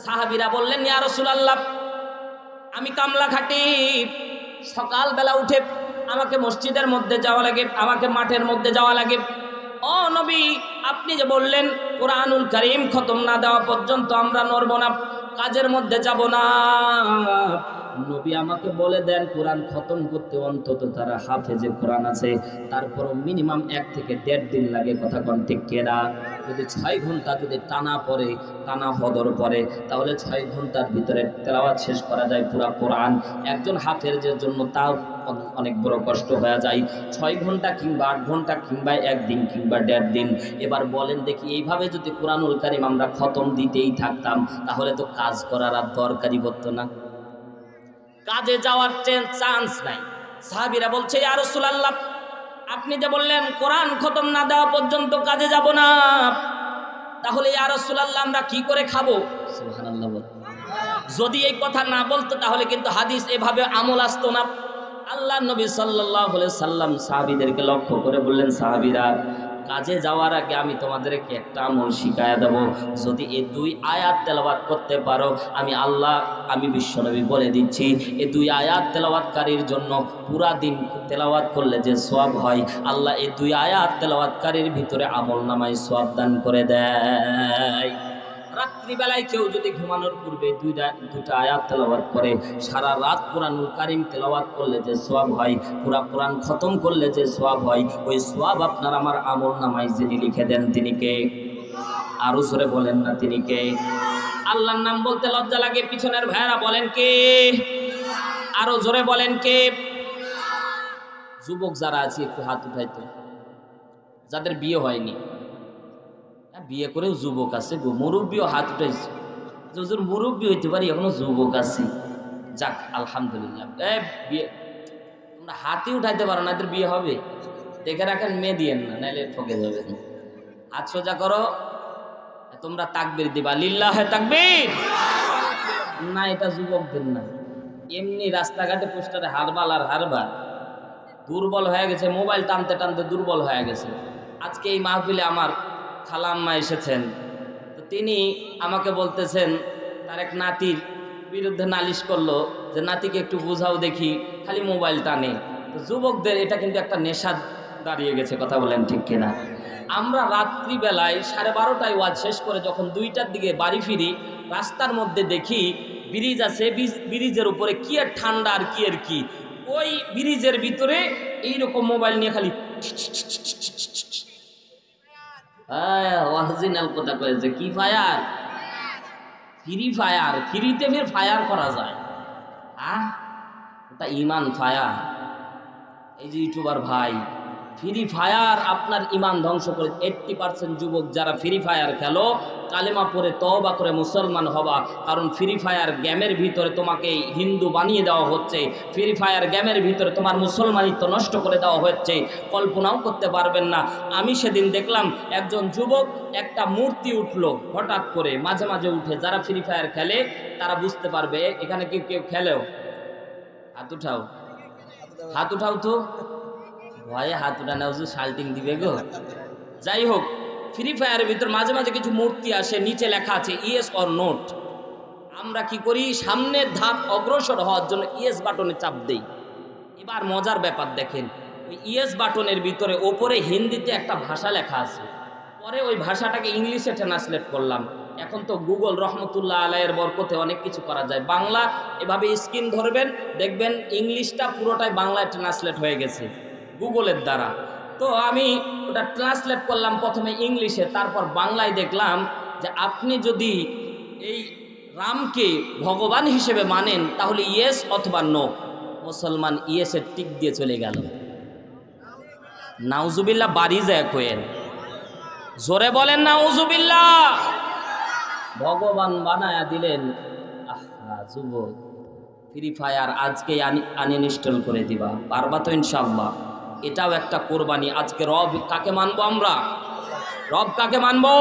সাহাবীরা বললেন, ইয়া রাসূলুল্লাহ আমি কামলা খাটি, সকালবেলা উঠে আমাকে মসজিদের মধ্যে যাওয়া লাগে, আমাকে মাঠের মধ্যে যাওয়া লাগে। ও নবী, আপনি যে বললেন কোরআনুল কারীম খতম না দেওয়া পর্যন্ত আমরা নড়ব না, কাজের মধ্যে যাব না। নবী আমাকে বলে দেন কোরআন খতম করতে অন্তত তারা হাফেজে কোরআন আছে, তারপরও মিনিমাম 1 থেকে 1.5 দিন লাগে। কথা কোন ঠিক কেনা? যদি 6 ঘন্টা যদি টানা পড়ে, টানা হদর পড়ে, তাহলে 6 ঘন্টার ভিতরে তেলাওয়াত শেষ করা যায় পুরা কোরআন। একজন হাফেজের জন্য তাও অনেক বড় কষ্ট হয়ে যায়। 6 ঘন্টা কিংবা 8 ঘন্টা কিংবা 1 দিন কিংবা 1.5 দিন। এবার বলেন দেখি, এইভাবে যদি কোরআনুল কারীম আমরা খতম দিতেই থাকতাম তাহলে তো কাজ করার আর দরকারই পড়তো না, কাজে যাওয়ার চান্স নাই। সাহাবীরা বলছে, ইয়া রাসূলুল্লাহ আপনি যে বললেন কোরআন খতম না দেওয়া পর্যন্ত কাজে যাব না, তাহলে ইয়া রাসূলুল্লাহ আমরা কি করে খাবো? সুবহানাল্লাহ বল। যদি এই কথা না বলতো তাহলে কিন্তু হাদিস এভাবে আমল আসতো না। আল্লাহ নবী সাল্লাল্লাহু আলাইহি সাল্লাম সাহাবীদেরকে লক্ষ্য করে বললেন, সাহাবীরা কাজে যাওয়ার আগে আমি তোমাদেরকে একটা আমল শিখায়া দেব। যদি এই 2 আয়াত তেলাওয়াত করতে পারো, আমি আল্লাহ, আমি বিশ্বনবী বলে দিচ্ছি, এই 2 আয়াত তেলাওয়াতকারীর জন্য পুরা দিন তেলাওয়াত করলে যে সওয়াব হয়, আল্লাহ এই 2 আয়াত তেলাওয়াতকারীর ভিতরে আমলনামায় সওয়াব দান করে দেয়। রাত্রিবেলায় কেউ যদি ঘুমানোর পূর্বে 2টা আয়াত তেলাওয়াত করে, সারা রাত কোরআনুল কারীম তেলাওয়াত করলে যে সওয়াব হয়, পুরা কোরআন খতম করলে যে সওয়াব হয়, ওই সওয়াব আপনার আমার আমলনামায় যিনি লিখে দেন তিনি কে? আরো জোরে বলেন না তিনি কে? আল্লাহর নাম বলতে লজ্জা লাগে, পিছনের ভাইরা বলেন কে? আরো জোরে বলেন কে? যুবক যারা আছে একটু হাত উঠাইতো, যাদের বিয়ে হয়নি। বিয়ে করেও যুবক আছে, মুরব্বীও হাত উঠাইছে। হুজুর মুরব্বী হইতে পারি, এখনো যুবক আছে। যাক আলহামদুলিল্লাহ। বিয়ে তোমরা হাতই উঠাইতে পারো না, এদের বিয়ে হবে? দেখে রাখেন, মেয়ে দিয়েন না, নাইলে ঠকে যাবেন। হাত সোজা করো, তোমরা তাকবীর দিবা, লিল্লাহে তাকবীর। না, এটা যুবকদের না, এমনি রাস্তাঘাটে পোস্টারে হারবাল আর হারবার। দুর্বল হয়ে গেছে, মোবাইল টানতে টানতে দুর্বল হয়ে গেছে। আজকে এই মাহফিলে আমার খালাম্মা এসেছেন, তো তিনি আমাকে বলতেছেন তার এক নাতির বিরুদ্ধে নালিশ করলো যে নাতিকে একটু বোঝাও দেখি, খালি মোবাইল টানে। তো যুবকদের এটা কিন্তু একটা নেশা দাঁড়িয়ে গেছে। কথা বলেন ঠিক কিনা? আমরা রাত্রিবেলায় 12:30টায় ওয়াজ শেষ করে যখন 2টার দিকে বাড়ি ফিরি, রাস্তার মধ্যে দেখি ব্রিজ আছে, ব্রিজের উপরে কি আর ঠান্ডা আর কি আর কি, ওই ব্রিজের ভিতরে এইরকম মোবাইল নিয়ে খালি অরিজিনাল কথা কয়েছে। কি ফায়ার? Free fire. ফ্রিতে ফের ফায়ার করা যায়? ওটা ইমান ফায়ার। এই যে ইউটিউবার ভাই, ফ্রি ফায়ার আপনার ইমান ধ্বংস করে। 80% যুবক যারা ফ্রি ফায়ার খেলো, কালেমা পড়ে তওবা করে মুসলমান হবা, কারণ ফ্রি ফায়ার গেমের ভিতরে তোমাকে হিন্দু বানিয়ে দেওয়া হচ্ছে, ফ্রি ফায়ার গেমের ভিতরে তোমার মুসলমানিত্ব নষ্ট করে দেওয়া হচ্ছে, কল্পনাও করতে পারবেন না। আমি সেদিন দেখলাম একজন যুবক, একটা মূর্তি উঠলো হঠাৎ করে, মাঝে মাঝে উঠে, যারা ফ্রি ফায়ার খেলে তারা বুঝতে পারবে। এখানে কেউ কেউ খেলেও? হাত উঠাও, হাত উঠাও তো, ভয়ে হাত উঠা না, শাল্টিং দিবে গো। যাই হোক, ফ্রি ফায়ারের ভিতর মাঝে মাঝে কিছু মূর্তি আসে, নিচে লেখা আছে ইয়েস অর নোট। আমরা কি করি, সামনের ধাপ অগ্রসর হওয়ার জন্য ইয়েস বাটনে চাপ দেই। এবার মজার ব্যাপার দেখেন, ওই ইয়েস বাটনের ভিতরে ওপরে হিন্দিতে একটা ভাষা লেখা আছে, পরে ওই ভাষাটাকে ইংলিশে ট্রান্সলেট করলাম। এখন তো গুগল রহমতুল্লাহ আলাইয়ের বরকতে অনেক কিছু করা যায়। বাংলা এভাবে স্ক্রিন ধরবেন, দেখবেন ইংলিশটা পুরোটাই বাংলায় ট্রান্সলেট হয়ে গেছে গুগলের দ্বারা। তো আমি ওটা ট্রান্সলেট করলাম প্রথমে ইংলিশে, তারপর বাংলায় দেখলাম যে আপনি যদি এই রামকে ভগবান হিসেবে মানেন তাহলে ইয়েস অথবা নো। মুসলমান ইয়েসের টিক দিয়ে চলে গেল। নাউজুবিল্লাহ, বাড়ি যায় কোয়েন, জোরে বলেন নাউজুবিল্লাহ। ভগবান বানায়া দিলেন। আহা যুবক, ফ্রি ফায়ার আজকে আনইনস্টল করে দিবা, পারবা তো ইনশাআল্লাহ? এটাও একটা কোরবানি। আজকে রব কাকে মানবো আমরা? রব কাকে মানবো?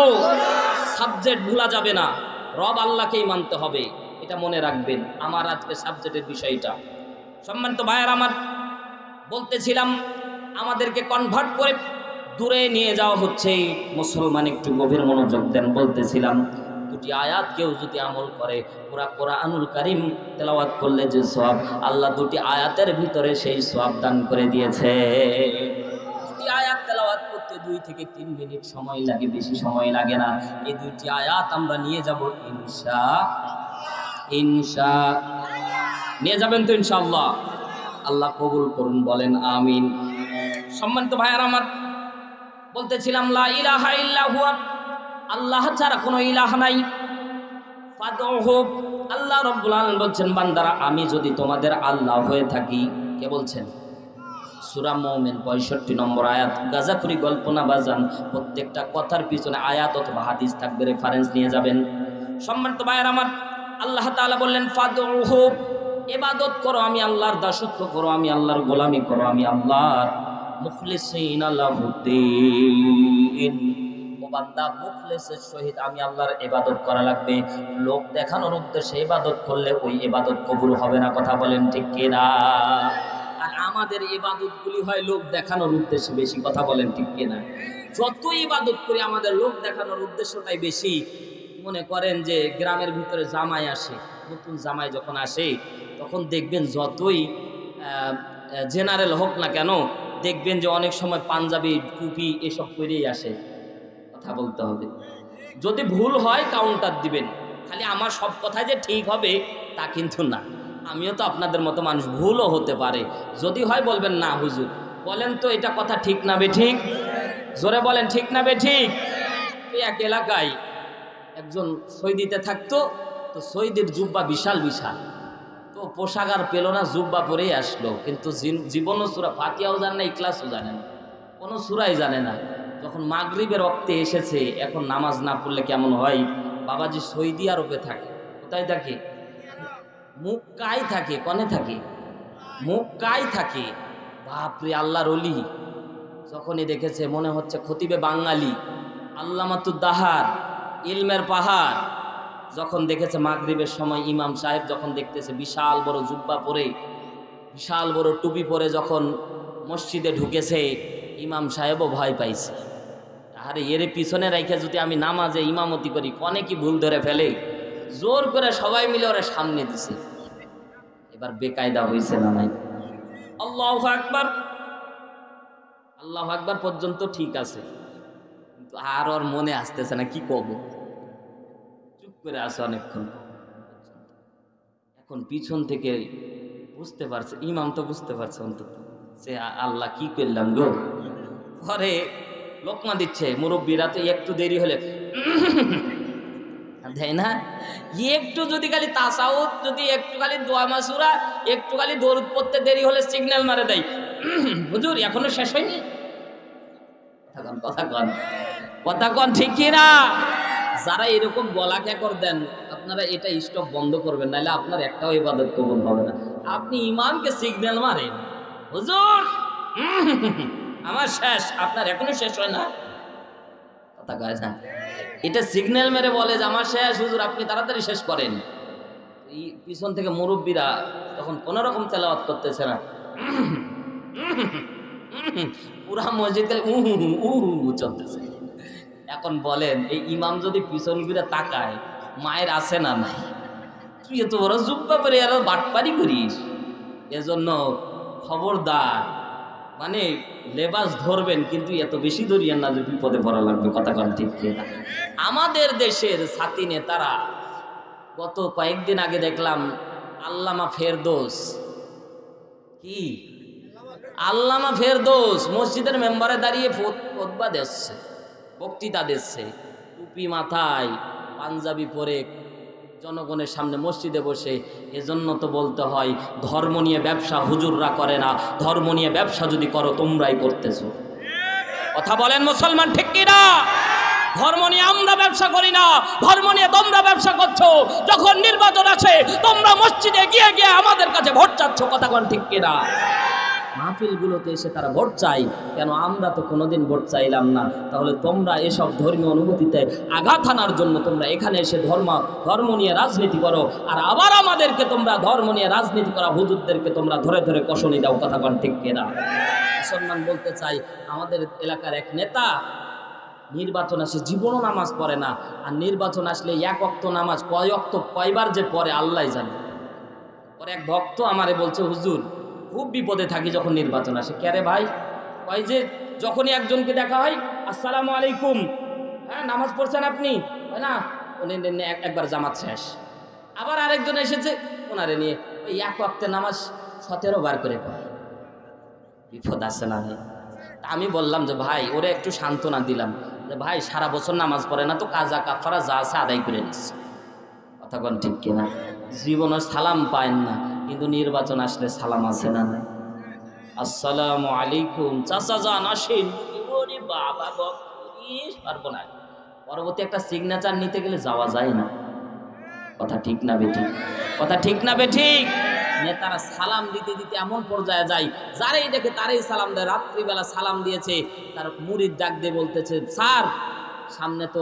সাবজেক্ট ভুলা যাবে না, রব আল্লাহকেই মানতে হবে, এটা মনে রাখবেন। আমার আজকে সাবজেক্টের বিষয়টা, সম্মানিত ভাইয়ের আমার, বলতেছিলাম আমাদেরকে কনভার্ট করে দূরে নিয়ে যাওয়া হচ্ছে। মুসলমান একটু গভীর মনোযোগ দেন। বলতেছিলাম দুটি আয়াত কেউ যদি আমল করে, পুরা কোরআনুল কারীম তেলাওয়াত করলে যে সওয়াব, আল্লাহ দুটি আয়াতের ভিতরে সেই সওয়াব দান করে দিয়েছে। দুটি আয়াত তেলাওয়াত করতে 2 থেকে 3 মিনিট সময় লাগে, বেশি সময় লাগে না। এই দুটি আয়াত আমরা নিয়ে যাব ইনশাআল্লাহ। নিয়ে যাবেন তো ইনশাআল্লাহ? আল্লাহ কবুল করুন, বলেন আমিন। সম্মানিত ভাইয়ার আমার, বলতেছিলাম লা ইলাহা ইল্লা হুয়া, আল্লাহ ছাড়া কোনো ইলাহ নাই। ফাদউহু, আল্লাহ রাব্বুল আলামিন বলছেন বান্দারা আমি যদি তোমাদের আল্লাহ হয়ে থাকি। কে বলছেন? সূরা মুমিন 65 নম্বর আয়াত। গাজাখুরি গল্প না বাজান, প্রত্যেকটা কথার পিছনে আয়াত অথবা হাদিস থাকবে, রেফারেন্স নিয়ে যাবেন। সম্মানিত ভাইয়ার আমার, আল্লাহ তাআলা বললেন ফাদউহু, ইবাদত করো আমি আল্লাহর, দাসত্ব করো আমি আল্লাহর, গোলামি করো আমি আল্লাহর, মুখলিসিনা লাহুদ্দিন। ও বান্দা, মুখলিসের সহিত আমি আল্লাহর ইবাদত করা লাগবে। লোক দেখানোর উদ্দেশ্যে ইবাদত করলে ওই ইবাদত কবুল হবে না। কথা বলেন ঠিক কিনা? আর আমাদের ইবাদতগুলি হয় লোক দেখানোর উদ্দেশ্যে বেশি। কথা বলেন ঠিক কিনা? যত ইবাদত করি আমাদের লোক দেখানোর উদ্দেশ্যটাই বেশি। মনে করেন যে গ্রামের ভিতরে জামাই আসে, নতুন জামাই যখন আসে তখন দেখবেন যতই জেনারেল হোক না কেন, দেখবেন যে অনেক সময় পাঞ্জাবি টুপি এসব করেই আসে। কথা বলতে হবে, যদি ভুল হয় কাউন্টার দিবেন। খালি আমার সব কথাই যে ঠিক হবে তা কিন্তু না। আমিও তো আপনাদের মতো মানুষ, ভুলও হতে পারে। যদি হয় বলবেন না হুজুর, বলেন তো এটা কথা ঠিক না বে ঠিক? জোরে বলেন ঠিক না বে ঠিক? এক এলাকায় একজন সৈদিতে থাকতো, তো সৈদির জুব্বা বিশাল বিশাল, তো পোশাক আর পেল না, জুব্বা পরেই আসলো। কিন্তু জীবনও সূরা ফাতিহাও জানে না, ইখলাসও জানে না, কোনো সূরাই জানে না। যখন মাগরিবের রক্তে এসেছে, এখন নামাজ না পড়লে কেমন হয়? বাবাজি সৌদি আরবে থাকে। কোথায় থাকে? মক্কায় থাকে। কনে থাকে? মক্কায় থাকে। বাপরে, আল্লাহর ওলি। যখনই দেখেছে মনে হচ্ছে খতিবে বাঙালি, আল্লামাতুদ দাহার, ইলমের পাহাড়। যখন দেখেছে মাগরিবের সময় ইমাম সাহেব যখন দেখতেছে বিশাল বড় জুব্বা পরে, বিশাল বড় টুপি পরে যখন মসজিদে ঢুকেছে, ইমাম সাহেবও ভয় পাইছে। আরে এর পিছনে রাইখে যদি আমি নামাজে ইমামতি করি, কনে কি ভুল ধরে ফেলে, জোর করে সবাই মিলে ওরা সামনে দিছে। এবার বেকায়দা হয়েছে না নাই? আল্লাহু আকবার, আল্লাহু আকবার পর্যন্ত ঠিক আছে, কিন্তু আর ওর মনে আসতেছে না কি কব, চুপ করে আছে অনেকক্ষণ। এখন পিছন থেকে বুঝতে পারছে, ইমাম তো বুঝতে পারছে অন্তত, সে আল্লাহ কি করলাম গো। পরে লোকমা দিচ্ছে, মুরব্বীরা তো একটু দেরি হলে দেয় না, একটু যদি খালি তাসাউদ, যদি একটু খালি দোয়া মাসুরা, একটু খালি দরুদ পড়তে দেরি হলে সিগন্যাল মারে দেয়, হুজুর এখনো শেষ হয়নি, কথা কন ঠিক কি না? যারা এরকম গলা ক্যাকর দেন আপনারা এটা স্টপ বন্ধ করবেন, নাহলে আপনার একটাও ইবাদত কবুল হবে না। আপনি ইমামকে সিগন্যাল মারেন, হুজুর আমার শেষ, আপনার এখনো শেষ হয় না। কথা কয় না, এটা সিগন্যাল মেরে বলে যে আমার শেষ হুজুর, আপনি তাড়াতাড়ি শেষ করেন। এই পিছন থেকে মুরব্বীরা তখন কোন রকম তেলাওয়াত করতেছে না, পুরা মসজিদ চলতেছে। এখন বলেন এই ইমাম যদি পিছন ঘুরে তাকায়, মায়ের আছে না নাই? তুই এত বড় জুব্বা পরে আর বাটপারি করিস। এজন্য খবরদার, মানে লেবাস ধরবেন কিন্তু এত বেশি ধরিয়েন না যে বিপদে পড়া লাগবে। কথা কন ঠিক কিনা? আমাদের দেশের সাথী নেতারা গত কয়েকদিন আগে দেখলাম আল্লামা ফেরদৌস, কি আল্লামা ফেরদৌস মসজিদের মেম্বারে দাঁড়িয়ে খুতবা দিচ্ছে, বক্তৃতা দিচ্ছে, টুপি মাথায়, পাঞ্জাবি পরে জনগণের সামনে মসজিদে বসে। এজন্য তো বলতে হয় ধর্ম নিয়ে ব্যবসা হুজুররা করে না, ধর্ম নিয়ে ব্যবসা যদি করো তোমরাই করতেছো। কথা বলেন মুসলমান ঠিক কিনা? ধর্ম নিয়ে আমরা ব্যবসা করি না, ধর্ম নিয়ে তোমরা ব্যবসা করছো। যখন নির্বাচন আছে তোমরা মসজিদে গিয়ে গিয়ে আমাদের কাছে ভোট চাচ্ছ। কথা কন ঠিক কিনা? মাহফিলগুলোতে এসে তারা ভোট চাই কেন? আমরা তো কোনোদিন ভোট চাইলাম না। তাহলে তোমরা এসব ধর্মীয় অনুভূতিতে আঘাত আনার জন্য তোমরা এখানে এসে ধর্ম নিয়ে রাজনীতি করো, আর আবার আমাদেরকে তোমরা ধর্ম নিয়ে রাজনীতি করা হুজুরদেরকে তোমরা ধরে ধরে কষণি দাও। কথা কন ঠিক কিনা? মুসলমান বলতে চাই, আমাদের এলাকার এক নেতা নির্বাচন আসে জীবনও নামাজ পড়ে না, আর নির্বাচন আসলে এক ওয়াক্ত নামাজ কয়বার যে পড়ে আল্লাহ জানে। পরে এক ভক্ত আমারে বলছে, হুজুর খুব বিপদে থাকি যখন নির্বাচন আসে। কে রে ভাই? ওই যে যখনই একজনকে দেখা হয় আসসালামু আলাইকুম, হ্যাঁ নামাজ পড়ছেন আপনি? না, উনি একবার জামাত শেষ। আবার আরেকজন এসেছে, ওনারে নিয়ে ওই এক ওয়াক্তে নামাজ 17 বার করে পড়ে। বিপদ আছে না? আমি বললাম যে ভাই, ওরে একটু সান্ত্বনা দিলাম যে ভাই সারা বছর নামাজ পড়ে না তো, কাজা কাফারা যা আছে আদায় করে নিচ্ছে। কথা কন ঠিক কিনা? জীবনে সালাম পায় না, কিন্তু নির্বাচন আসলে সালাম আছে না? আসসালামু আলাইকুম চাচা যান আসেন, বাবা পারবো না। পরবর্তী একটা সিগনেচার নিতে গেলে যাওয়া যায় না। কথা ঠিক না বেঠিক? কথা ঠিক না বেঠিক? নেতারা সালাম দিতে দিতে এমন পর্যায়ে যায়, যারাই দেখে তারাই সালাম দেয়। রাত্রিবেলা সালাম দিয়েছে, তার মুরিদ ডাক দিয়ে বলতেছে, স্যার সামনে তো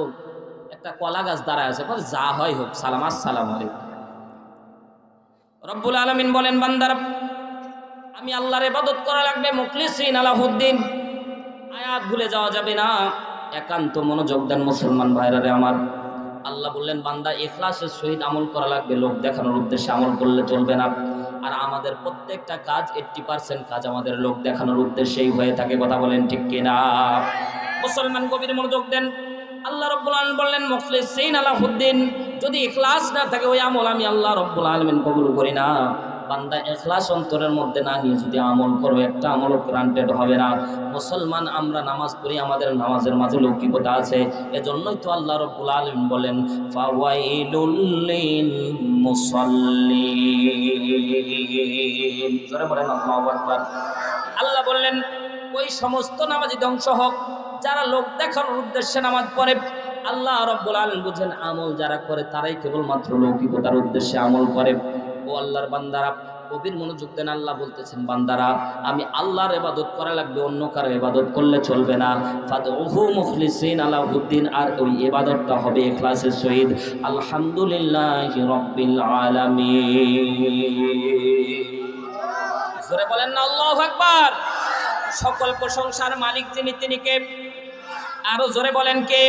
একটা কলা গাছ দাঁড়ায় আছে, যা হয় হোক সালাম, আসসালামু আলাইকুম। রব্বুল আলামিন বলেন, বান্দারা আমি আল্লাহর ইবাদত করা লাগবে মুখলিসিন আলাহুদ্দিন। আয়াত ভুলে যাওয়া যাবে না, একান্ত মনোযোগ দেন মুসলমান ভাইরা রে আমার। আল্লাহ বললেন, বান্দা ইখলাসের সহিত আমল করা লাগবে, লোক দেখানোর উদ্দেশ্যে আমল করলে চলবে না। আর আমাদের প্রত্যেকটা কাজ 80% কাজ আমাদের লোক দেখানোর উদ্দেশ্যেই হয়ে থাকে। কথা বলেন ঠিক কিনা? মুসলমান গভীর মনোযোগ দেন। আল্লাহ রাব্বুল আলামিন বললেন মুখলিসিন আলাহুদ্দিন, যদি ইখলাস না থাকে ওই আমল আমি আল্লাহ রাব্বুল আলামিন কবুল করি না। বান্দা ইখলাস অন্তরের মধ্যে না নিয়ে যদি আমল করো, একটা আমলও গ্রান্টেড হবে না। মুসলমান আমরা নামাজ পড়ি, আমাদের নামাজের মাঝে লৌকিকতা আছে। এজন্যই তো আল্লাহ রাব্বুল আলামিন বলেন ফাওয়াইলুল লিল মুসাল্লিন। জোরে বলেন আল্লাহু আকবার। আল্লাহ বললেন ওই সমস্ত নামাজি ধ্বংস হোক যারা লোক দেখানোর উদ্দেশ্যে নামাজ পড়ে। আল্লাহ রাব্বুল আলামিন বুঝেন আমল যারা করে তারাই কেবলমাত্র লৌকিকতার উদ্দেশ্যে আমল করে। ও আল্লাহর বান্দারা গভীর মনোযোগ দেন। আল্লাহ বলতেছেন, বান্দারা আমি আল্লাহর ইবাদত করা লাগবে, অন্য কারো ইবাদত করলে চলবে না। ফাদউহু মুখলিসিন আলাহুদ্দিন, আর ওই ইবাদতটা হবে ইখলাসের সহিত। আলহামদুলিল্লাহি রাব্বিল আলামিন। জোরে বলেন না আল্লাহু আকবার। সকল প্রশংসার মালিক যিনি, তিনি কে? আরো জোরে বলেন কে?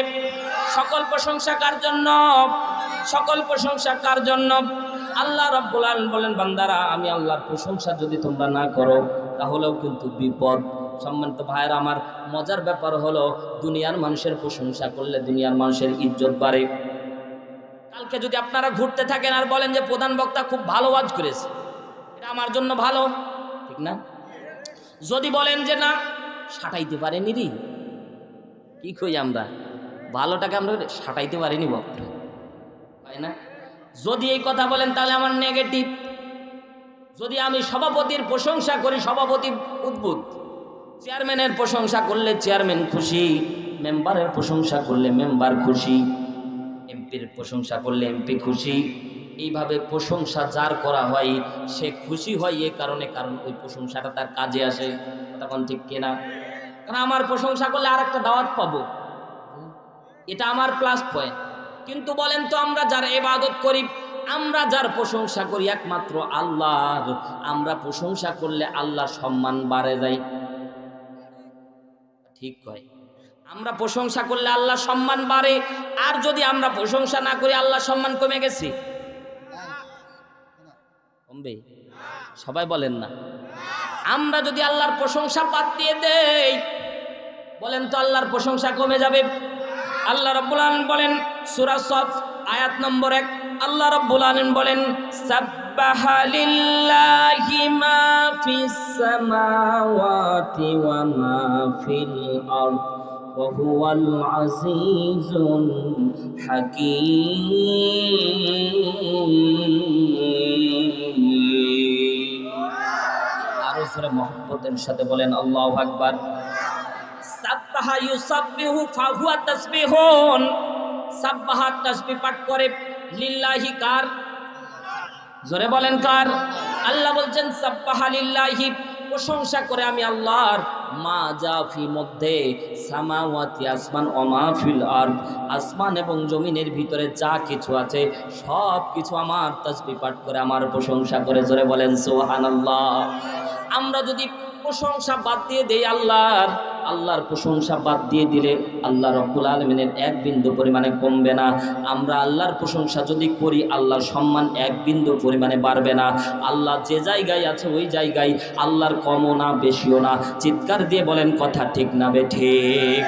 সকল প্রশংসা কার জন্য? সকল প্রশংসা কার জন্য? আল্লাহ রাব্বুল আলামিন বলেন, বান্দারা আমি আল্লাহর প্রশংসা যদি তোমরা না করো তাহলেও কিন্তু বিপদ। সম্মানিত ভাইয়েরা আমার, মজার ব্যাপার হলো দুনিয়ার মানুষের প্রশংসা করলে দুনিয়ার মানুষের ইজ্জত বাড়ে। কালকে যদি আপনারা ঘুরতে থাকেন আর বলেন যে প্রধান বক্তা খুব ভালো ওয়াজ করেছে, এটা আমার জন্য ভালো, ঠিক না? যদি বলেন যে না সাটাইতে পারেনি রে, কি কই আমরা ভালোটাকে আমরা সাটাইতে পারিনি বক্তা, তাই না? যদি এই কথা বলেন তাহলে আমার নেগেটিভ। যদি আমি সভাপতির প্রশংসা করি, সভাপতি উদ্ভুত, চেয়ারম্যানের প্রশংসা করলে চেয়ারম্যান খুশি, মেম্বারের প্রশংসা করলে মেম্বার খুশি, এমপির প্রশংসা করলে এমপি খুশি। এইভাবে প্রশংসা যার করা হয় সে খুশি হয় এই কারণে, কারণ ওই প্রশংসাটা তার কাজে আসে। তখন ঠিক কিনা? কারণ আমার প্রশংসা করলে আর একটা দাওয়াত পাবো, এটা আমার প্লাস পয়েন্ট। কিন্তু বলেন তো, আমরা যারা ইবাদত করি, আমরা যার প্রশংসা করি একমাত্র আল্লাহর, আমরা প্রশংসা করলে আল্লাহর সম্মান বাড়ে যায়। ঠিক কয়? আমরা প্রশংসা করলে আল্লাহ সম্মান বাড়ে, আর যদি আমরা প্রশংসা না করি আল্লাহ সম্মান কমে গেছে, কমবে? সবাই বলেন না। আমরা যদি আল্লাহর প্রশংসা বাদ দিয়ে দেই, বলেন তো আল্লাহর প্রশংসা কমে যাবে। আল্লাহ রাব্বুল আলামিন বলেন সূরা সফ আয়াত নম্বর 1, আল্লাহ রাব্বুল আলামিন বলেন সাব্বাহা লিল্লাহি মা ফিস সামাওয়াতি ওয়া মা ফিল আরদ ওয়া হুয়াল আজিজুল হাকীম। আরো জোরে মহব্বতের সাথে বলেন আল্লাহু আকবার। সাব্বাহা ইউসাব্বিহু ফাহুয়া তাসবিহুন, সাব্বাহা তাসবিহ পাঠ করে, লিল্লাহি কার? জোরে বলেন কার? আল্লাহ বলছেন সাব্বাহা লিল্লাহি, প্রশংসা করে আমি আল্লাহর, মা জাফি মধ্যে সামাওয়াতি আসমান ও মাহফিল আরদ, আসমান এবং জমিনের ভিতরে যা কিছু আছে সব কিছু আমার তাসবিহ পাঠ করে আমার প্রশংসা করে। জোরে বলেন সুবহানাল্লাহ। আমরা যদি প্রশংসা বাদ দিয়ে দেই আল্লাহর প্রশংসা বাদ দিয়ে দিলে আল্লাহ রাব্বুল আলামিনের এক বিন্দু পরিমাণে কমবে না। আমরা আল্লাহর প্রশংসা যদি করি আল্লাহর সম্মান এক বিন্দু পরিমাণে বাড়বে না। আল্লাহ যে জায়গায় আছে ওই জায়গায় আল্লাহর কমও না বেশিও না। চিৎকার দিয়ে বলেন কথা ঠিক না বেঠিক?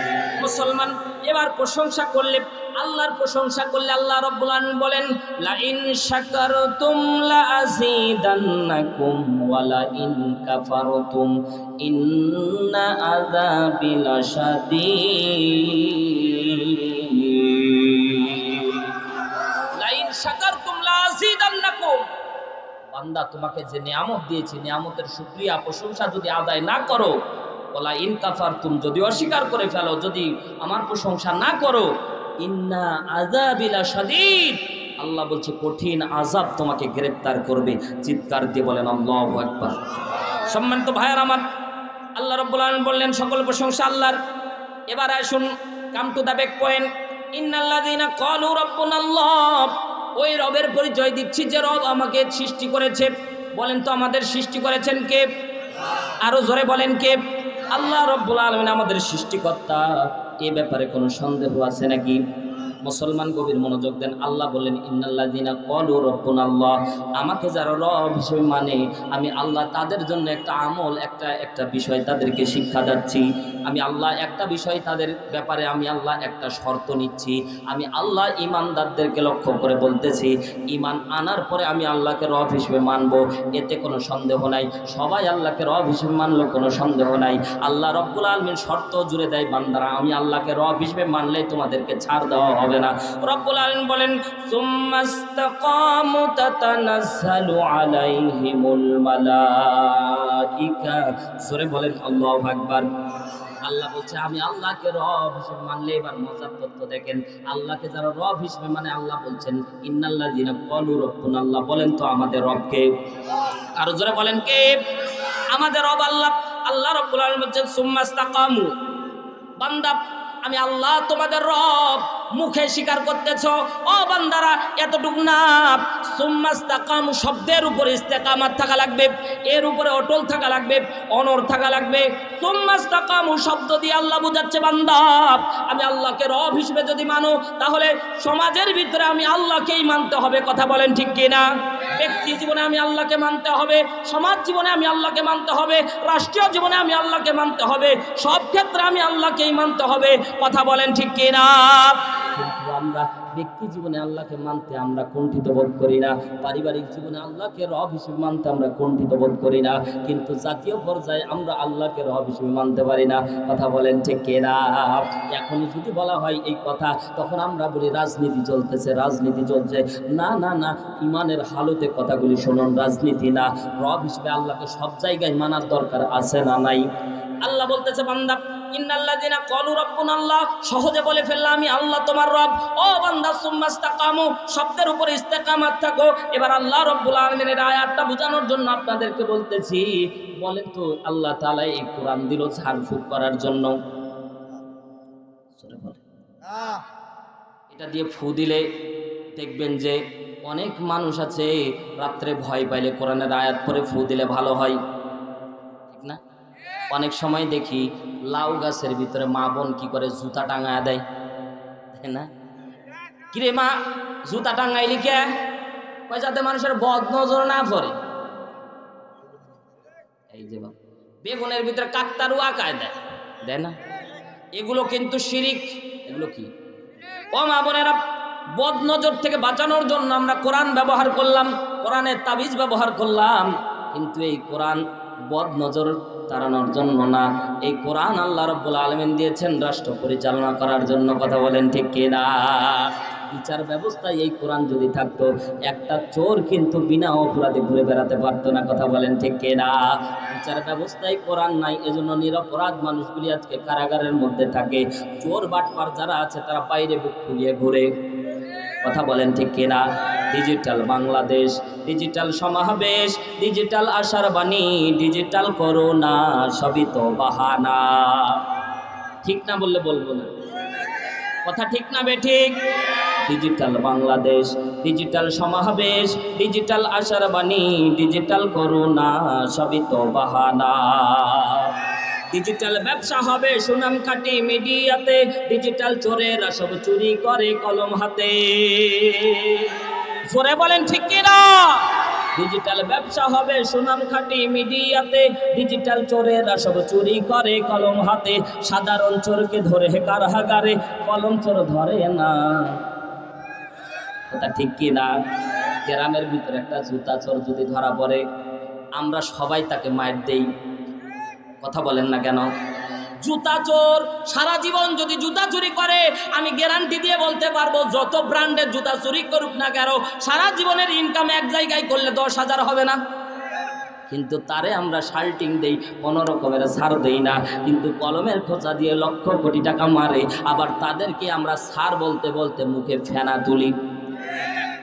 মুসলমান এবার প্রশংসা করলে, আল্লাহর প্রশংসা করলে আল্লাহ রাব্বুল আলামিন বলেন লা ইন শাকারতুম লা আযীদান্নাকুম ওয়া লা ইন কাফারতুম ইন্না আযাবি লাশাদীদ। লা ইন শাকারতুম লা আযীদান্নাকুম, বান্দা তোমাকে যে নিয়ামত দিয়েছি নিয়ামতের শুকরিয়া প্রশংসা যদি আদায় না করো, ওয়ালা ইন কাফারতুম, যদি অস্বীকার করে ফেলো, যদি আমার প্রশংসা না করো, ইন্না আযাবি লাশাদীদ, আল্লাহ বলছে কঠিন আযাব তোমাকে গ্রেফতার করবে। চিৎকার দিয়ে বলেন আল্লাহু আকবার। সম্মানিত ভাইয়ার আমার, আল্লাহ রাব্বুল আলামিন বললেন সকল প্রশংসা আল্লাহর। এবার আসুন come to the back point. ইন্নাল্লাযীনা ক্বালু রাব্বুনাল্লাহ, ওই রবের পরিচয় দিচ্ছি যে রব আমাকে সৃষ্টি করেছে। বলেন তো আমাদের সৃষ্টি করেছেন কে? আরো জোরে বলেন কে? আল্লাহ রাব্বুল আলামিন আমাদের সৃষ্টিকর্তা। এ ব্যাপারে কোনো সন্দেহ আছে নাকি? মুসলমান গভীর মনোযোগ দেন। আল্লাহ বলেন ইন্নাল্লাযীনা ক্বালু রাব্বুনাল্লাহ, আমাকে যারা রব হিসেবে মানে আমি আল্লাহ তাদের জন্য একটা আমল, একটা বিষয় তাদেরকে শিক্ষা দিচ্ছি। আমি আল্লাহ একটা বিষয় তাদের ব্যাপারে আমি আল্লাহ একটা শর্ত নিচ্ছি। আমি আল্লাহ ঈমানদারদেরকে লক্ষ্য করে বলতেছি, ঈমান আনার পরে আমি আল্লাহকে রব হিসেবে মানব, এতে কোনো সন্দেহ নাই। সবাই আল্লাহকে রব হিসেবে মানলেও কোনো সন্দেহ নাই। আল্লাহ রাব্বুল আলামিন শর্ত জুড়ে দেয়, বান্দারা আমি আল্লাহকে রব হিসেবে মানলে তোমাদেরকে ছাড় দেওয়া হবে না। রব্বুল আলামিন বলেন সুম্মাস্তাকামু তাতানাজ্জালু আলাইহিমুল মালাইকা। জোরে বলেন আল্লাহু আকবার। আল্লাহ বলছে আমি আল্লাহকে রব হিসেবে মানলে, এবার মজার তথ্য দেখেন, আল্লাহকে যারা রব হিসেবে মানে আল্লাহ বলছেন ইন্নাল্লাযীনা ক্বালু রাব্বুনাল্লাহ, বলেন তো আমাদের রব কে? আরো জোরে বলেন কে? আমাদের রব আল্লাহ। আল্লাহ রাব্বুল আলামিন বলছেন সুম্মাস্তাকামু, বান্দা আমি আল্লাহ তোমাদের রব, মুখে স্বীকার করতেছ ও বান্দারা, এতটুক না, সুম্মাস্তাকামু শব্দের উপরে ইস্তেকামাত থাকা লাগবে, এর উপরে অটল থাকা লাগবে, অনড় থাকা লাগবে। সুম্মাস্তাকামু শব্দ দিয়ে আল্লাহ বুঝাচ্ছে বান্দা আমি আল্লাহকে রব হিসেবে যদি মানো তাহলে সমাজের ভিতরে আমি আল্লাহকেই মানতে হবে। কথা বলেন ঠিক কিনা? ব্যক্তি জীবনে আমি আল্লাহকে মানতে হবে, সমাজ জীবনে আমি আল্লাহকে মানতে হবে, রাষ্ট্রীয় জীবনে আমি আল্লাহকে মানতে হবে, সব ক্ষেত্রে আমি আল্লাহকেই মানতে হবে। কথা বলেন ঠিক কিনা? কিন্তু আমরা ব্যক্তি জীবনে আল্লাহকে মানতে আমরা কুণ্ঠিত বোধ করি না, পারিবারিক জীবনে আল্লাহকে রব হিসেবে মানতে আমরা কুণ্ঠিত বোধ করি না, কিন্তু জাতীয় পর্যায়ে আমরা আল্লাহকে রব হিসেবে মানতে পারি না। কথা বলেন ঠিক কিনা? এখনই যদি বলা হয় এই কথা, তখন আমরা বলি রাজনীতি চলতেছে, রাজনীতি চলছে। না না না, ইমানের হালতে কথাগুলি শুনুন, রাজনীতি না, রব হিসেবে আল্লাহকে সব জায়গায় মানার দরকার আছে না নাই? আল্লাহ বলতেছে বান্দা ইন্নাল্লাযিনা ক্বালু রাব্বুনাল্লাহ, সহজে বলে ফেললাম আমি আল্লাহ তোমার রব। ও বান্দা সুম্মাস্তাকামু, শব্দের উপরে ইস্তেকামাত থাকো। এবার আল্লাহ রাব্বুল আলামিনের আয়াতটা বোঝানোর জন্য আপনাদেরকে বলতেছি। বলেন তো আল্লাহ তাআলা এই কোরআন দিল ঝাড়ফুঁক করার জন্য? এটা দিয়ে ফু দিলে দেখবেন যে অনেক মানুষ আছে রাত্রে ভয় পাইলে কোরআনের আয়াত পড়ে ফু দিলে ভালো হয়, ঠিক না? অনেক সময় দেখি লাউ গাছের ভিতরে মা বোন কি করে জুতা টাঙায় দেয়, তাই না? কিরে মা জুতা টাঙাইলি কে? যাতে মানুষের বদ নজর না পড়ে। এই যে বেগুনের ভিতরে কাকতারু আঁকায় দেয়, দেয় না? এগুলো কিন্তু শিরিক। এগুলো কি? ও মা বোনেরা, বদ নজর থেকে বাঁচানোর জন্য আমরা কোরআন ব্যবহার করলাম, কোরআনের তাবিজ ব্যবহার করলাম, কিন্তু এই কোরআন বদ নজর তাড়ানোর জন্য না। এই কোরআন আল্লাহ রাব্বুল আলামিন দিয়েছেন রাষ্ট্র পরিচালনা করার জন্য। কথা বলেন ঠিক কিনা? বিচার ব্যবস্থায় এই কোরআন যদি থাকতো, একটা চোর কিন্তু বিনা অপরাধে ঘুরে বেড়াতে পারতো না। কথা বলেন ঠিক কিনা? বিচার ব্যবস্থায় কোরআন নাই, এজন্য নিরপরাধ মানুষগুলি আজকে কারাগারের মধ্যে থাকে। চোর বাটপার যারা আছে তারা বাইরে বুক ফুলিয়ে ঘুরে। কথা বলেন ঠিক কিনা? ডিজিটাল বাংলাদেশ, ডিজিটাল সমাবেশ, ডিজিটাল আশার বাণী, ডিজিটাল করোনা, সবই তো বাহানা। ঠিক না বললে বলবো না, কথা ঠিক না বেঠিক? ডিজিটাল বাংলাদেশ, ডিজিটাল সমাবেশ, ডিজিটাল আশার বাণী, ডিজিটাল করোনা, সবই তো বাহানা। ডিজিটাল ব্যবসা হবে সুনাম খাটি মিডিয়াতে, ডিজিটাল চোরেরা সব চুরি করে কলম হাতে। জোরে বলেন ঠিক কিনা? ডিজিটাল ব্যবসা হবে সুনাম খাটি মিডিয়াতে, ডিজিটাল চোরেরা সব চুরি করে কলম হাতে। সাধারণ চোরকে ধরে কারাগারে, কলম চোর ধরে না। কথা ঠিক কিনা? গ্রামের ভিতরে একটা জুতা চোর যদি ধরা পড়ে, আমরা সবাই তাকে মার দেই। কথা বলেন না কেন? জুতা চোর সারা জীবন যদি জুতা চুরি করে, আমি গ্যারান্টি দিয়ে বলতে পারবো যত ব্র্যান্ডের জুতা চুরি করুক না কেন, সারা জীবনের ইনকাম এক জায়গায় করলে 10,000 হবে না। কিন্তু তারে আমরা শাল্টিং দেই, কোনো রকমের ছাড় দেই না। কিন্তু কলমের খোঁচা দিয়ে লক্ষ কোটি টাকা মারে, আবার তাদেরকে আমরা ছাড় বলতে বলতে মুখে ফেনা তুলি।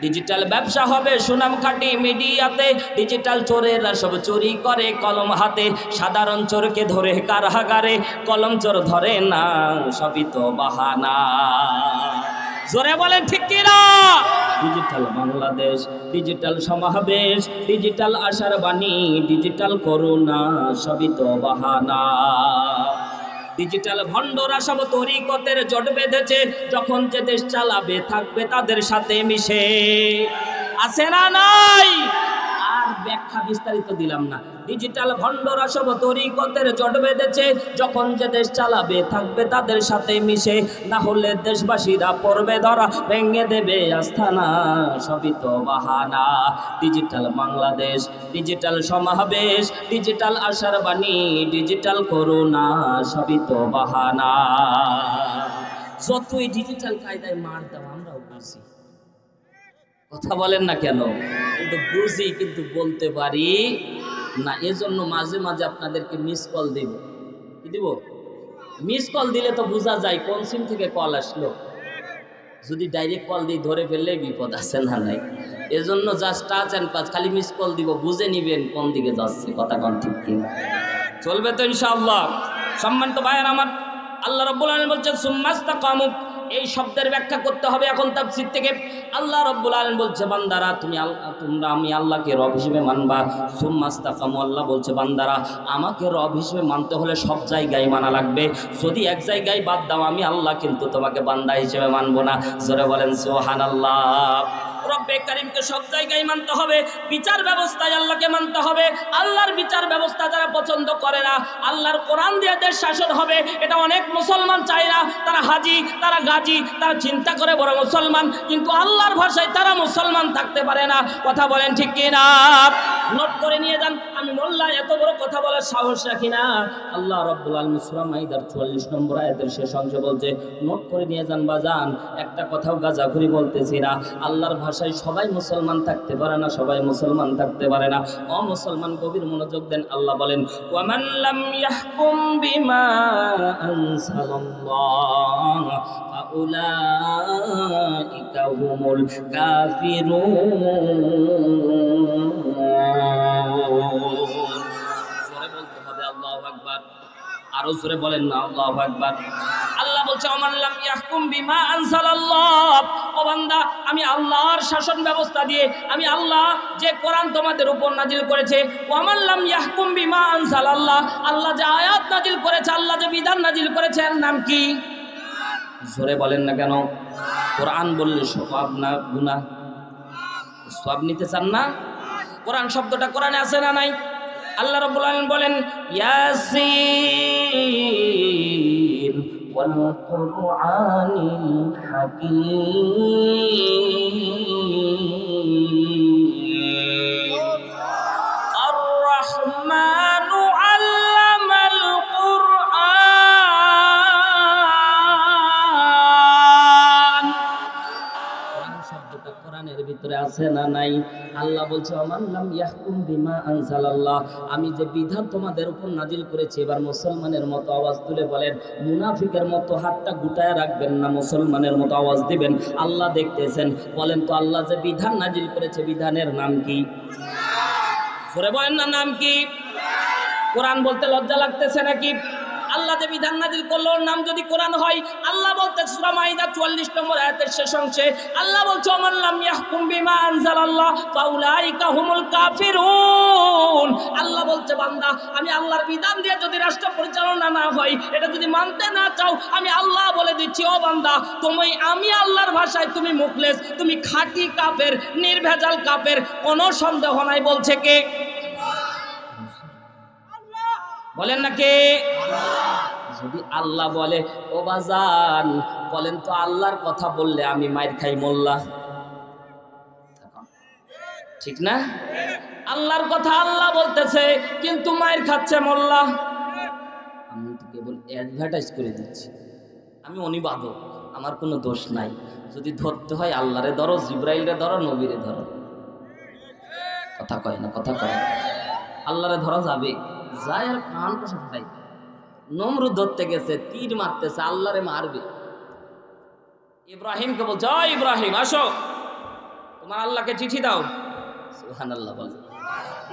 ডিজিটাল ব্যবসা হবে সুনাম খাটি মিডিয়াতে, ডিজিটাল চোরেরা সব চুরি করে কলম হাতে। সাধারণ চোরকে ধরে কারাগারে, কলম চোর ধরে না, সবই তো বাহানা। জোরে বলেন ঠিক কিনা? ডিজিটাল বাংলাদেশ, ডিজিটাল সমাবেশ, ডিজিটাল আশার বাণী, ডিজিটাল করোনা, সবই তো বাহানা। ডিজিটাল ভণ্ডরা সব তরিকতের জট বেঁধেছে, যখন যে দেশ চালাবে থাকবে তাদের সাথে মিশে। আছে না নাই? আর ব্যাখ্যা বিস্তারিত দিলাম না। ডিজিটাল ভণ্ডরা সব তরিকতের জট বেঁধেছে, যখন যে দেশ চালাবে থাকবে তাদের সাথে মিশে। না হলে দেশবাসীরা পড়বে ধরা, ভেঙে দেবে আস্থানা, সবই তো বাহানা। ডিজিটাল বাংলাদেশ, ডিজিটাল সমাবেশ, ডিজিটাল আশার বাণী, ডিজিটাল করোনা, সবই তো বাহানা। যতই ডিজিটাল কায়দায় মার দাও আমরাও বুঝি। কথা বলেন না কেন? কিন্তু বুঝি, কিন্তু বলতে পারি না। এজন্য মাঝে মাঝে আপনাদেরকে মিস কল দিব। কি দিব? মিস কল দিলে তো বোঝা যায় কোন সিম থেকে কল আসলো। যদি ডাইরেক্ট কল দিয়ে ধরে ফেললে বিপদ আছে না নাই? এজন্য জাস্ট টাচ অ্যান্ড পাঁচ, খালি মিস কল দিব, বুঝে নিবেন কোন দিকে যাচ্ছে। কথা কোন ঠিক কিনা? চলবে তো ইনশাআল্লাহ। সম্মানিত ভাইয়ের আমার, আল্লাহ রাব্বুল আলামিন বলছেন সুম্মাস্তাকামু। এই শব্দের ব্যাখ্যা করতে হবে এখন তাফসীর থেকে। আল্লাহ রাব্বুল আলামিন বলছে বান্দারা তোমরা আমি আল্লাহকে রব হিসেবে মানবা। সুম্মাস্তাকামু, আল্লাহ বলছে বান্দারা আমাকে রব হিসেবে মানতে হলে সব জায়গায় মানা লাগবে। যদি এক জায়গায় বাদ দাও, আমি আল্লাহ কিন্তু তোমাকে বান্দা হিসেবে মানবো না। জোরে বলেন সুবহানাল্লাহ। রব্বে কারীমকে সব জায়গায় মানতে হবে। বিচার ব্যবস্থায় আল্লাহকে মানতে হবে। আল্লাহর বিচার ব্যবস্থা যারা পছন্দ করে না, আল্লাহর কোরআন দিয়ে দেশ শাসন হবে, এটা অনেক মুসলমান চায় না। তারা হাজি, তারা গাজী, তারা চিন্তা করে বড় মুসলমান, কিন্তু আল্লাহর ভাষায় তারা মুসলমান থাকতে পারে না। কথা বলেন ঠিক কিনা? নোট করে নিয়ে যান। আমি মোল্লা এত বড় কথা বলার সাহস রাখি না। আল্লাহ রাব্বুল আলামিন সূরা মাইদার 44 নম্বর আয়াতের শেষ অংশে বলছে, নোট করে নিয়ে যান বাজান, একটা কথাও গাজাখুরি বলতেছি না। আল্লাহর ভাষায় সবাই মুসলমান থাকতে পারে না, সবাই মুসলমান থাকতে পারে না। অমুসলমান গভীর মনোযোগ মনোযোগ দেন। আল্লাহ বলেন ওয়ামান লাম ইয়াহকুম বিমা আনসালাল্লাহ ফাউলাইকা হুমুল কাফিরুন। জোরে বলতে হবে আল্লাহু আকবার, আরো জোরে বলেন না আল্লাহু আকবার। আল্লাহ বলছে ওয়ামান লাম ইয়াহকুম বিমা আনসালাল্লাহ, ও বান্দা আমি আল্লাহর শাসন ব্যবস্থা দিয়ে, আমি আল্লাহ যে কোরআন তোমাদের উপর নাজিল করেছে, ওয়ামান লাম ইয়াহকুম বিমা আনসালাল্লাহ, আল্লাহ যে আয়াত নাজিল করেছে, আল্লাহ যে বিধান নাজিল করেছে, এর নাম কি? জোরে বলেন না কেন? কোরআন বললে সওয়াব না গুনাহ? সওয়াব নিতে চান না? কোরআন শব্দটা কোরআনে আছে না নাই? আল্লাহ রাব্বুল আলামিন বলেন ইয়াসিন ওয়াল কুরআনিল হাকীম আর রাহমানু আল্লামাল কুরআন। কোরআন শব্দটা কোরআনের ভিতরে আছে না নাই? আল্লাহ বলছে ওয়ামান লাম ইয়াহকুম বিমা আনজালাল্লাহ, আমি যে বিধান তোমাদের উপর নাজিল করেছি। এবার মুসলমানের মতো আওয়াজ তুলে বলেন, মুনাফিকের মতো হাতটা গুটায় রাখবেন না, মুসলমানের মতো আওয়াজ দিবেন। আল্লাহ দেখতেছেন। বলেন তো আল্লাহ যে বিধান নাজিল করেছে, বিধানের নাম কি? জোরে বলেন না, নাম কি? কোরআন বলতে লজ্জা লাগতেছে নাকি? আল্লাহ যে বিধান নাজিল করলো ওর নাম যদি কোরআন হয়, আল্লাহ বলতে সূরা মাইদা 44 নম্বর আয়াতের শেষ অংশে আল্লাহ বলছে ওমান লাম ইয়াহকুম বিমা আনজালাল্লাহ ফাউলাইকা হুমুল কাফিরুন। আল্লাহ বলছে বান্দা আমি আল্লাহর বিধান দিয়ে যদি রাষ্ট্র পরিচালনা না হয়, এটা যদি মানতে না চাও, আমি আল্লাহ বলে দিচ্ছি ও বান্দা তুমি, আমি আল্লাহর ভাষায় তুমি মুখলেস, তুমি খাঁটি কাফের, নির্ভেজাল কাফের, কোনো সন্দেহ নাই। বলছে কে? বলেন না কে? যদি আল্লাহ বলে ও বাজান বলেন তো আল্লাহর কথা বললে আমি মাইর খাই মোল্লা, ঠিক না? আল্লাহর কথা আল্লাহ বলতেছে কিন্তু মাইর খাচ্ছে মোল্লা। আমি তো কেবল অ্যাডভার্টাইজ করে দিচ্ছি, আমি অনিবাদক, আমার কোনো দোষ নাই। যদি ধরতে হয় আল্লাহরে ধরো, জিব্রাইলরে ধরো, নবীরে ধরো। কথা কয় না, কথা কয় না। আল্লাহরে ধরা যাবে, যায় আর কান পাশে ফাটাই। নমরুদ ধরতে গেছে, তীর মারতেছে, আল্লাহরে মারবে। ইব্রাহিমকে বলছে ও ইব্রাহিম আসো, তোমার আল্লাহকে চিঠি দাও। সুবহানাল্লাহ বলে।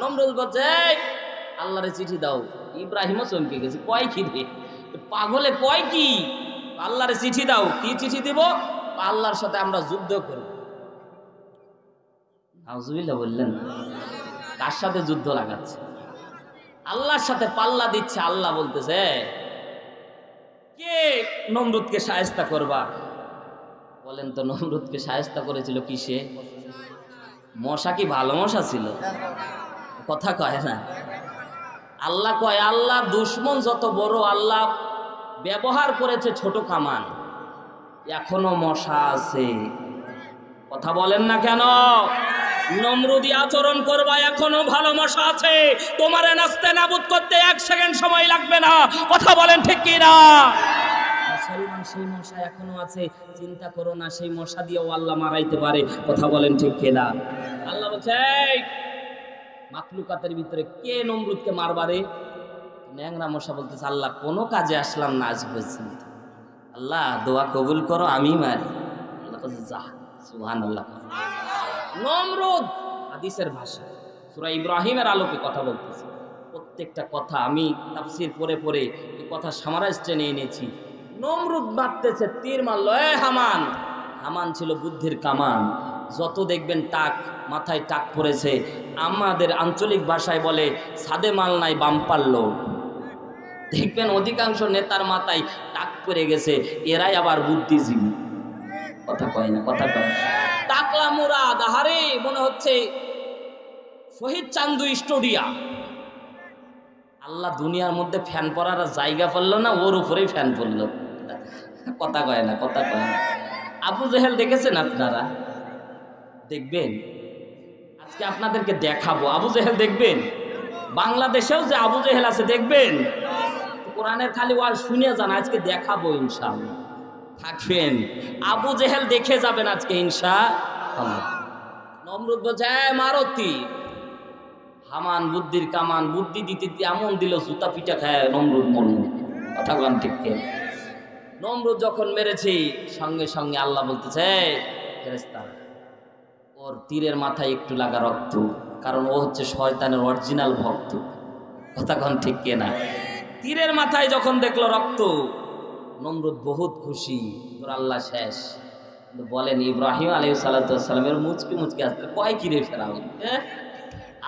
নমরুদ বলছে আল্লাহরে চিঠি দাও। ইব্রাহিমও চমকে গেছে, কয় কি রে পাগলে, কয় কি? আল্লাহরে চিঠি দাও। কি চিঠি দিব? আল্লাহর সাথে আমরা যুদ্ধ করব। নাউজুবিল্লাহ বললেন। কার সাথে যুদ্ধ লাগাচ্ছে? আল্লাহর সাথে পাল্লা দিচ্ছে। আল্লাহ বলতেছে কে নমরুদকে শায়েস্তা করবা? বলেন তো নমরুদকে শায়েস্তা করেছিল কিসে? মশা কি ভালো মশা ছিল? কথা কয় না। আল্লাহ কয় আল্লাহর দুশ্মন যত বড়, আল্লাহ ব্যবহার করেছে ছোট কামান, এখনো মশা আছে। কথা বলেন না কেন? নমরুদি আচরণ করবা, এখনো ভালো মশা আছে। তোমারে নাস্তে নাবুদ করতে 1 সেকেন্ড সময় লাগবে না। কথা বলেন ঠিক কি না? মুসলমান সেই মশা এখনো আছে, চিন্তা করো না, সেই মশা দিয়েও আল্লাহ মারাইতে পারে। কথা বলেন ঠিক কি না? আল্লাহ বলছে মাখলুকাতের ভিতরে কে নমরুদকে মারবারে? ন্যাংরা মশা বলতেছে আল্লাহ কোনো কাজে আসলাম না আজ পর্যন্ত, আল্লাহ দোয়া কবুল করো, আমি মারি। আল্লাহ বলছে যা। সুবহানাল্লাহ। নমরুদ হাদিসের ভাষা সূরা ইব্রাহিমের আলোকে কথা বলতেছে। প্রত্যেকটা কথা আমি তাফসীর পড়ে পড়ে এই কথা সামারাইজ টেনে এনেছি। নমরুদ মারতেছে, তীর মারলো। হামান, হামান ছিল বুদ্ধির কামান। যত দেখবেন টাক, মাথায় টাক পড়েছে, আমাদের আঞ্চলিক ভাষায় বলে সাদে মাল নাই বাম পারলো। দেখবেন অধিকাংশ নেতার মাথায় টাক পড়ে গেছে, এরাই আবার বুদ্ধিজীবী। কথা কয় না, কথা কয়। টাকলা মুরাদ, আহারে মনে হচ্ছে শহীদ চান্দু স্টুডিয়া। আল্লাহ দুনিয়ার মধ্যে ফ্যান পড়ার জায়গা পড়লো না, ওর উপরেই ফ্যান পড়লো। কথা কয় না, কথা কয় না। আবু জেহেল দেখেছেন আপনারা? দেখবেন, আজকে আপনাদেরকে দেখাবো আবু জেহেল। দেখবেন বাংলাদেশেও যে আবু জেহেল আছে দেখবেন। কোরআনের খালি ওয়াজ শুনে যান, আজকে দেখাবো ইনশাআল্লাহ। থাকবেন, আবু জেহেল দেখে যাবেন আজকে ইনশাআল্লাহ। নমরুদ বলছে মারতি, হামান বুদ্ধির কামান বুদ্ধি দিতে দিতে এমন দিল জুতা পিঠা খায় নমরুদ মরল। কথা বলেন ঠিক কে? নমরুদ যখন মেরেছে সঙ্গে সঙ্গে আল্লাহ বলতেছে, ফেরেশতা ওর তীরের মাথায় একটু লাগা রক্ত, কারণ ও হচ্ছে শয়তানের অরিজিনাল ভক্ত। কথা কন ঠিক কে না? তীরের মাথায় যখন দেখলো রক্ত, নমরুদ বহুত খুশি, তোর আল্লাহ শেষ। বলেন ইব্রাহিম আলাইহিস সালাতু ওয়াস সালামের মুচকি মুচকি আসতে কয় কি রে ফেরাউন,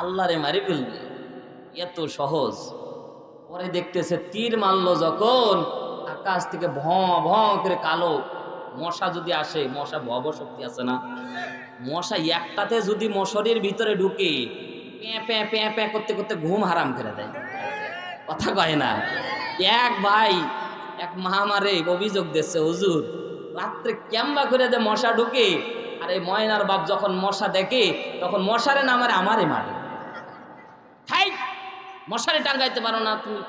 আল্লাহরে মারি ফেলবে, এত সহজ। পরে দেখতেছে তীর মারলো যখন, আকাশ থেকে ভঁ ভঁ করে কালো মশা যদি আসে, মশা ভব শক্তি আছে না, মশা একটাতে যদি মশারির ভিতরে ঢুকে প্যাঁ প্যাঁ প্যাঁ প্যাঁ করতে করতে ঘুম হারাম করে দেয়। কথা কয় না? এক ভাই এক মহামারে অভিযোগ দিচ্ছে, হুজুর রাত্রে কেমবা করে দে মশা ঢুকে, আর এই ময়নার বাপ যখন মশা দেখে তখন মশারে না মারে, আমারে মারে। হাই, মশারে টাঙ্গাইতে পারো না তুমি,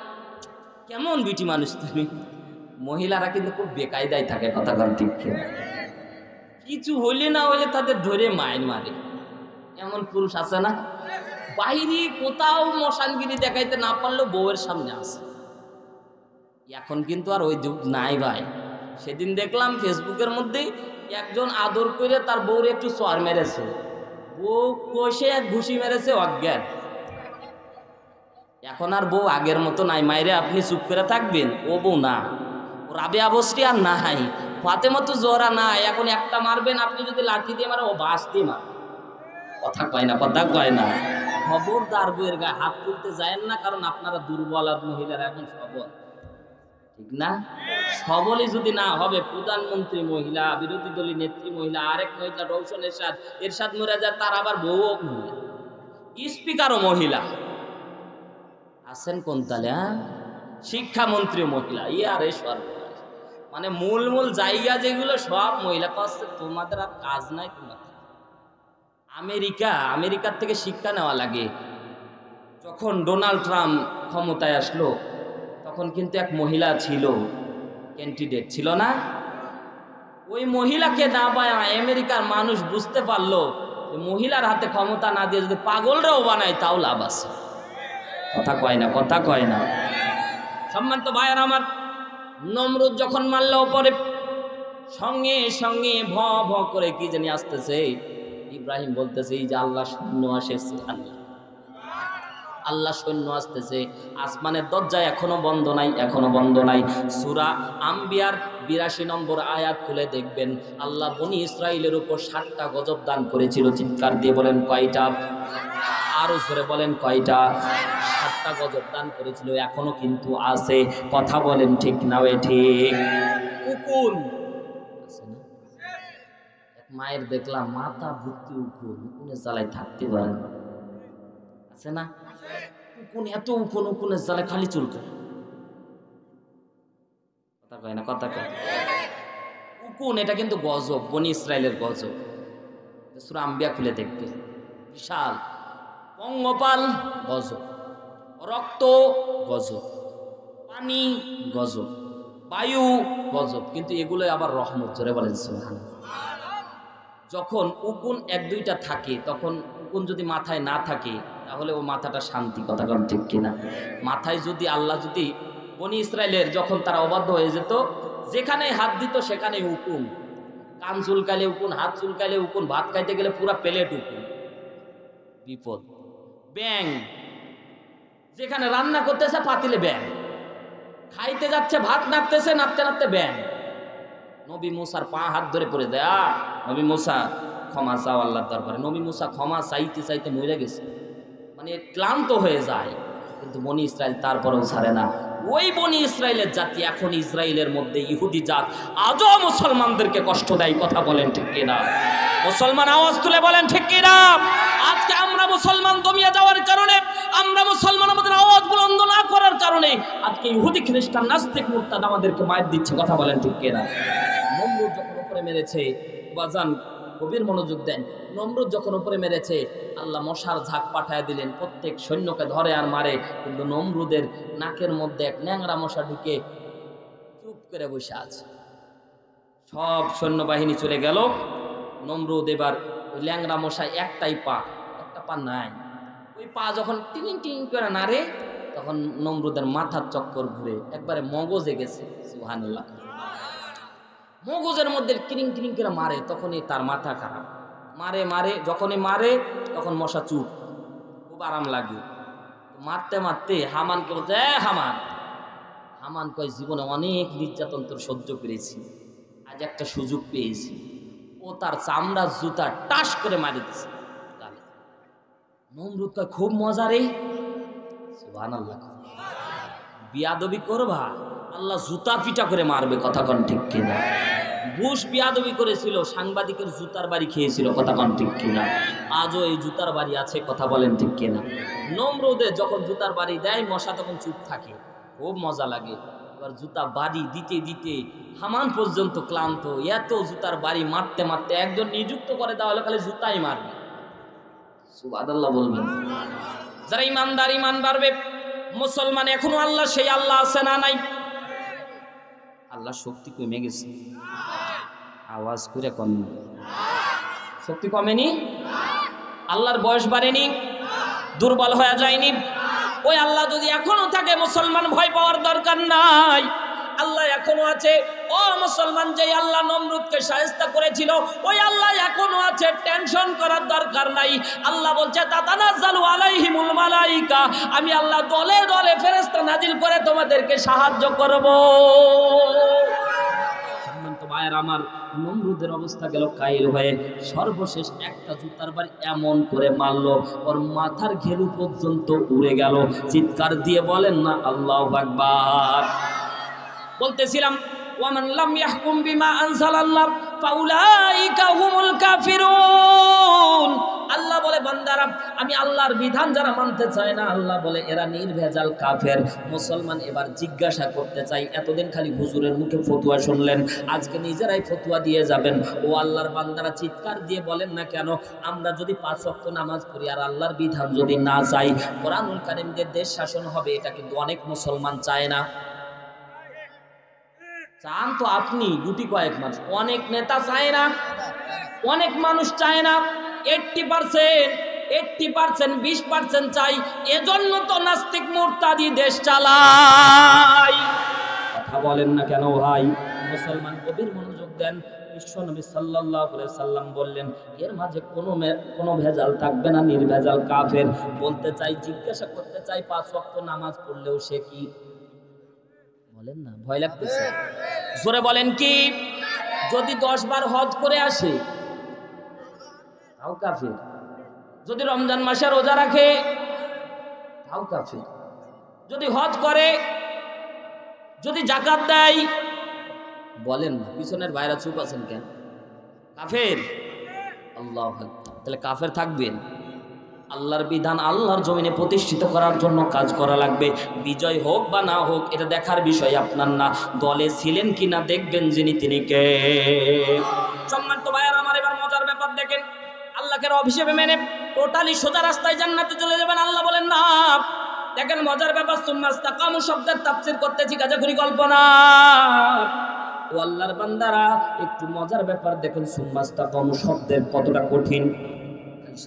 কেমন বিটি মানুষ তুমি। মহিলারা কিন্তু খুব বেকায়দায় থাকে। কথা কন ঠিক কে? কিছু হইলে না হইলে তাদের ধরে মায়ের মারে, এমন পুরুষ আছে না? বাইরে কোথাও মশানগিরি দেখাইতে না পারলেও বউয়ের সামনে আসে। এখন কিন্তু আর ওই যুগ নাই ভাই। সেদিন দেখলাম ফেসবুকের মধ্যে একজন আদর করে তার বউরে একটু চর মেরেছে, বউ কষে এক ঘুষি মেরেছে অজ্ঞান। এখন আর বউ আগের মতো নাই। মাইরে আপনি চুপ করে থাকবেন, ও বউ না, ও রাবেয়া বসরি আর নাই, ফাতেমা জোহরা নাই। এখন একটা মারবেন আপনি, যদি লাঠি দিয়ে মারে ও বাঁশ দিয়ে মারে। কথা কয় না? কথা কয় না? খবরদার বউয়ের গায়ে হাত তুলতে যায়েন না, কারণ আপনারা দুর্বল আর মহিলারা এখন সবল, ঠিক না? সবলই যদি না হবে, প্রধানমন্ত্রী মহিলা, বিরোধী দলীয় নেত্রী মহিলা, আরেক মহিলা রৌশন এরশাদ মরে যায়, তার আবার বউও মহিলা, স্পিকারও মহিলা আছেন কোন তালে? শিক্ষামন্ত্রী মহিলা, আর এই সর্বনাশ। মানে মূল মূল জায়গা যেগুলো সব মহিলা করছে, তোমাদের আর কাজ নাই। তোমাদের আমেরিকার থেকে শিক্ষা নেওয়া লাগে। যখন ডোনাল্ড ট্রাম্প ক্ষমতায় আসলো তখন কিন্তু এক মহিলা ছিল, ক্যান্ডিডেট ছিল না? ওই মহিলাকে না পায় আমেরিকার মানুষ বুঝতে পারলো যে মহিলার হাতে ক্ষমতা না দিয়ে যদি পাগলরাও বানায় তাও লাভ আছে। কথা কয় না? কথা কয় না? সম্মানিত ভাইয়ার আমার, নমরুদ যখন মারল পরে সঙ্গে সঙ্গে ভ ভ করে কি জানি আসতেছে। ইব্রাহিম বলতেছে এই যে আল্লাহ সৈন্য আসেছে, আল্লাহ সৈন্য আসতেছে। আসমানের দরজা এখনো বন্ধ নাই, এখনো বন্ধ নাই। সূরা আম্বিয়ার 82 নম্বর আয়াত খুলে দেখবেন, আল্লাহ বনি ইসরাইলের উপর 7টা গজব দান করেছিল। চিৎকার দিয়ে বলেন কয়টা? আরো জোরে বলেন কয়টা? 7টা গজব দান করেছিল, এখনো কিন্তু আছে। কথা বলেন ঠিক না? ঠিক। উকুন আছে না? এক মায়ের দেখলাম মাথা ভর্তি উকুন, উকুনের জ্বালায় থাকতে পারে না, আছে না? উকুন, এত উকুন, উকুনের জ্বালায় খালি চুলকায়। কথা কয় না? কথা কয়? উকুন এটা কিন্তু গজব, বনি ইসরাইলের গজব। সূরা আম্বিয়া খুলে দেখবে, বিশাল পঙ্গপাল গজব, রক্ত গজব, পানি গজব, বায়ু গজব, কিন্তু এগুলো আবার রহমত। জোরে বলেন সুবহানাল্লাহ। যখন উকুন 1-2টা থাকে, তখন উকুন যদি মাথায় না থাকে তাহলে ও মাথাটা শান্তি। কথা কন ঠিক কিনা? মাথায় যদি আল্লাহ যদি বনি ইসরাইলের যখন তারা অবাধ্য হয়ে যেত, যেখানে হাত দিত সেখানে উকুন, কান চুলকালে উকুন, হাত চুলকালে উকুন, ভাত খাইতে গেলে পুরা প্লেট উকুন, বিপদ। ব্যাং, যেখানে রান্না করতেছে পাতিলে ব্যাং, খাইতে যাচ্ছে ভাত নাড়তেছে, নাড়তে নাড়তে ব্যাং। নবী মুসার পা হাত ধরে পড়ে দেয়, নবী মুসা ক্ষমা চাও আল্লাহর দরবারে। নবী মুসা ক্ষমা চাইতে চাইতে মরে গেছে, মানে ক্লান্ত হয়ে যায়, কিন্তু বনি ইসরাইল তারপরেও ছাড়ে না। ওই বনি ইসরাইলের জাতি এখন ইসরায়েলের মধ্যে ইহুদি জাত আজও মুসলমানদেরকে কষ্ট দেয়। কথা বলেন ঠিক কিনা? মুসলমান আওয়াজ তুলে বলেন ঠিক কিনা? আজকে আমরা মুসলমান দমিয়ে যাওয়ার কারণে, আমরা মুসলমান আমাদের আওয়াজ বুলন্দ না করার কারণে আজকে ইহুদি খ্রিস্টান নাস্তিক মুরতাদ আমাদেরকে মার দিচ্ছে। কথা বলেন ঠিক কিনা? নমরুদ যখন উপরে মেরেছে, বাজান গভীর মনোযোগ দেন, নমরুদ যখন উপরে মেরেছে আল্লাহ মশার ঝাঁক পাঠায় দিলেন, প্রত্যেক সৈন্যকে ধরে আর মারে, কিন্তু নমরুদের নাকের মধ্যে এক ন্যাংরা মশা ঢুকে চুপ করে বসে আছে। সব সৈন্যবাহিনী চলে গেল, নমরুদ এবার ওই ল্যাংরা মশা একটাই পা, একটা পা নাই, ওই পা যখন টিং টিং করে নাড়ে তখন নমরুদের মাথার চক্কর ঘুরে একবারে মগজে গেছে। সুবহানাল্লাহ। মগজের মধ্যে কিরিং কিরিং করে মারে, তখনই তার মাথা খারাপ। মারে মারে যখনই মারে তখন মশা চুপ, খুব আরাম লাগে। মারতে মারতে হামানকে বলছে, হামান। হামান কয়, জীবনে অনেক নির্যাতন তোর সহ্য করেছি, আজ একটা সুযোগ পেয়েছি। ও তার চামড়ার জুতা টাস করে মারি দিছে। নমরুদ কয়, খুব মজা রে। সুবহানাল্লাহ। বিয়াদবি করবা, আল্লাহ জুতা পিটা করে মারবে, কথা কন ঠিক কিনা? বুশ বিয়াদবি করেছিল, সাংবাদিকের জুতার বাড়ি খেয়েছিল, কথা কন ঠিক কিনা? আজও এই জুতার বাড়ি আছে, কথা বলেন ঠিক কিনা? নমরুদে যখন জুতার বাড়ি দেয় মশা তখন চুপ থাকে, খুব মজা লাগে। এবার জুতা বাড়ি দিতে দিতে হামান পর্যন্ত ক্লান্ত। এত জুতার বাড়ি মারতে মারতে একজন নিযুক্ত করে দেওয়া হলো খালি জুতাই মারবে। সুবহানাল্লাহ বলবেন। যারা ইমানদার, ইমান বাড়বে। মুসলমান এখনো আল্লাহ সেই আল্লাহ আছে না নাই? আল্লাহ শক্তি কমে গেছে? আওয়াজ করে কম, শক্তি কমেনি? আল্লাহর বয়স বাড়েনি? দুর্বল হয়ে যায়নি? ওই আল্লাহ যদি এখনো থাকে, মুসলমান ভয় পাওয়ার দরকার নাই। আল্লাহ এখনো আছে। ও মুসলমান, যে আল্লাহ নমরুদকে শায়েস্তা করেছিল ওই আল্লাহ এখনো আছে, টেনশন করার দরকার নাই। আল্লাহ বলছে, তাতানাজ্জালু আলাইহিমুল মালাইকা, আমি আল্লাহ দলে দলে ফেরেশতা নাজিল করে তোমাদেরকে সাহায্য করব। সম্মানিত ভাইয়েরা আমার, নমরুদের অবস্থা গেল কাইল হয়ে। সর্বশেষ একটা জুতার বাড়ি এমন করে মারলো, ওর মাথার ঘেলু পর্যন্ত উড়ে গেল। চিৎকার দিয়ে বলেন না আল্লাহু আকবার। বলতেছিলাম, ওয়ামান লাম ইয়াহকুম বিমা আনজালাল্লাহ ফাউলাইকা হুমুল কাফিরুন। আল্লাহ বলে, বান্দারা, আমি আল্লাহর বিধান যারা মানতে চায় না, আল্লাহ বলে এরা নির্ভেজাল কাফের। মুসলমান এবার জিজ্ঞাসা করতে চাই, এতদিন খালি হুজুরের মুখে ফতোয়া শুনলেন, আজকে নিজেরাই ফতোয়া দিয়ে যাবেন। ও আল্লাহর বান্দারা, চিৎকার দিয়ে বলেন না কেন, আমরা যদি 5 ওয়াক্ত নামাজ পড়ি আর আল্লাহর বিধান যদি না চাই, কোরআনুল কারীম যে দেশ শাসন হবে, এটা কিন্তু অনেক মুসলমান চায় না। চান তো আপনি গুটি কয়েক মানুষ, অনেক নেতা চায় না, অনেক মানুষ চায় না। 80% 20% চাই। এজন্য তো নাস্তিক মুরতাদি দেশ চালায়। কথা বলেন না কেন ভাই? মুসলমান গভীর মনোযোগ দেন। বিশ্বনবী সাল্লাল্লাহু আলাইহি সাল্লাম বললেন, এর মাঝে কোনো ভেজাল থাকবে না, নির্ভেজাল কাফের। বলতে চাই, জিজ্ঞাসা করতে চাই, 5 ওয়াক্ত নামাজ পড়লেও সে কি? বলেন না, ভয় লাগতেছে? জোরে বলেন কি? যদি 10 বার হজ করে আসে তাও কাফের। যদি রমজান মাসে রোজা রাখে তাও কাফের। যদি হজ করে, যদি যাকাত দেয়, বলেন না, পিছনের ভাইরা চুপ আছেন কেন? কাফের। আল্লাহু আকবার। তাহলে কাফের থাকবেন? আল্লাহর বিধান আল্লাহর জমিনে প্রতিষ্ঠিত করার জন্য কাজ করা লাগবে। বিজয় হোক বা না হোক এটা দেখার বিষয় আপনার না, দলে ছিলেন কিনা দেখবেন যিনি তিনি কে। সম্মানিত ভাইয়ারা আমার, এবার মজার ব্যাপার দেখেন। আল্লাহকে রব হিসেবে মেনে টোটালি সোজা রাস্তায় জান্নাতে চলে যাবেন, আল্লাহ বলেন না। দেখেন মজার ব্যাপার, সুম্মাস্তাকামু শব্দের তাফসীর করতেছি গাজাখুরি কল্পনা। ও আল্লাহর বান্দারা, একটু মজার ব্যাপার দেখেন, সুম্মাস্তাকামু শব্দের কতটা কঠিন।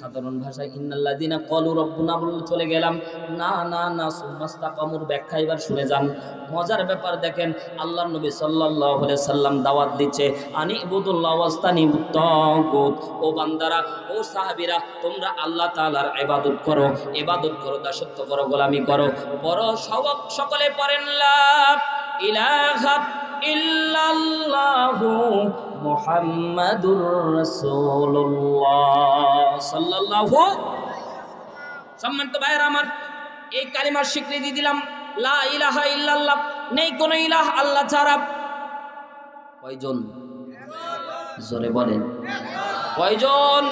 সাধারণ ভাষায় ইন্নাল্লাযিনা ক্বালু রাব্বুনা বলে চলে গেলাম, না না না, সুম্মাস্তাকামুর ব্যাখ্যা এবার শুনে যান। মজার ব্যাপার দেখেন, আল্লাহর নবী সাল্লাল্লাহু আলাইহি সাল্লাম দাওয়াত দিচ্ছে, আনি ইবুদুল্লাহ ওয়াস্তানিবুত তাগুত। ও বান্দারা, ও সাহাবীরা, তোমরা আল্লাহ তাআলার ইবাদত করো, দাসত্ব করো, গোলামি করো। পড়ো, সকলে পড়েন, লা ইলাহা ইল্লাল্লাহু মুহাম্মাদুর রাসূলুল্লাহ সাল্লাল্লাহু। সম্মানিত ভাইরা আমার, এই কালিমার স্বীকৃতি দিলাম, লা ইলাহা ইল্লাল্লাহ, নেই কোনো ইলাহ আল্লাহ ছাড়া। কয়জন? জোরে বলেন, কয়জন?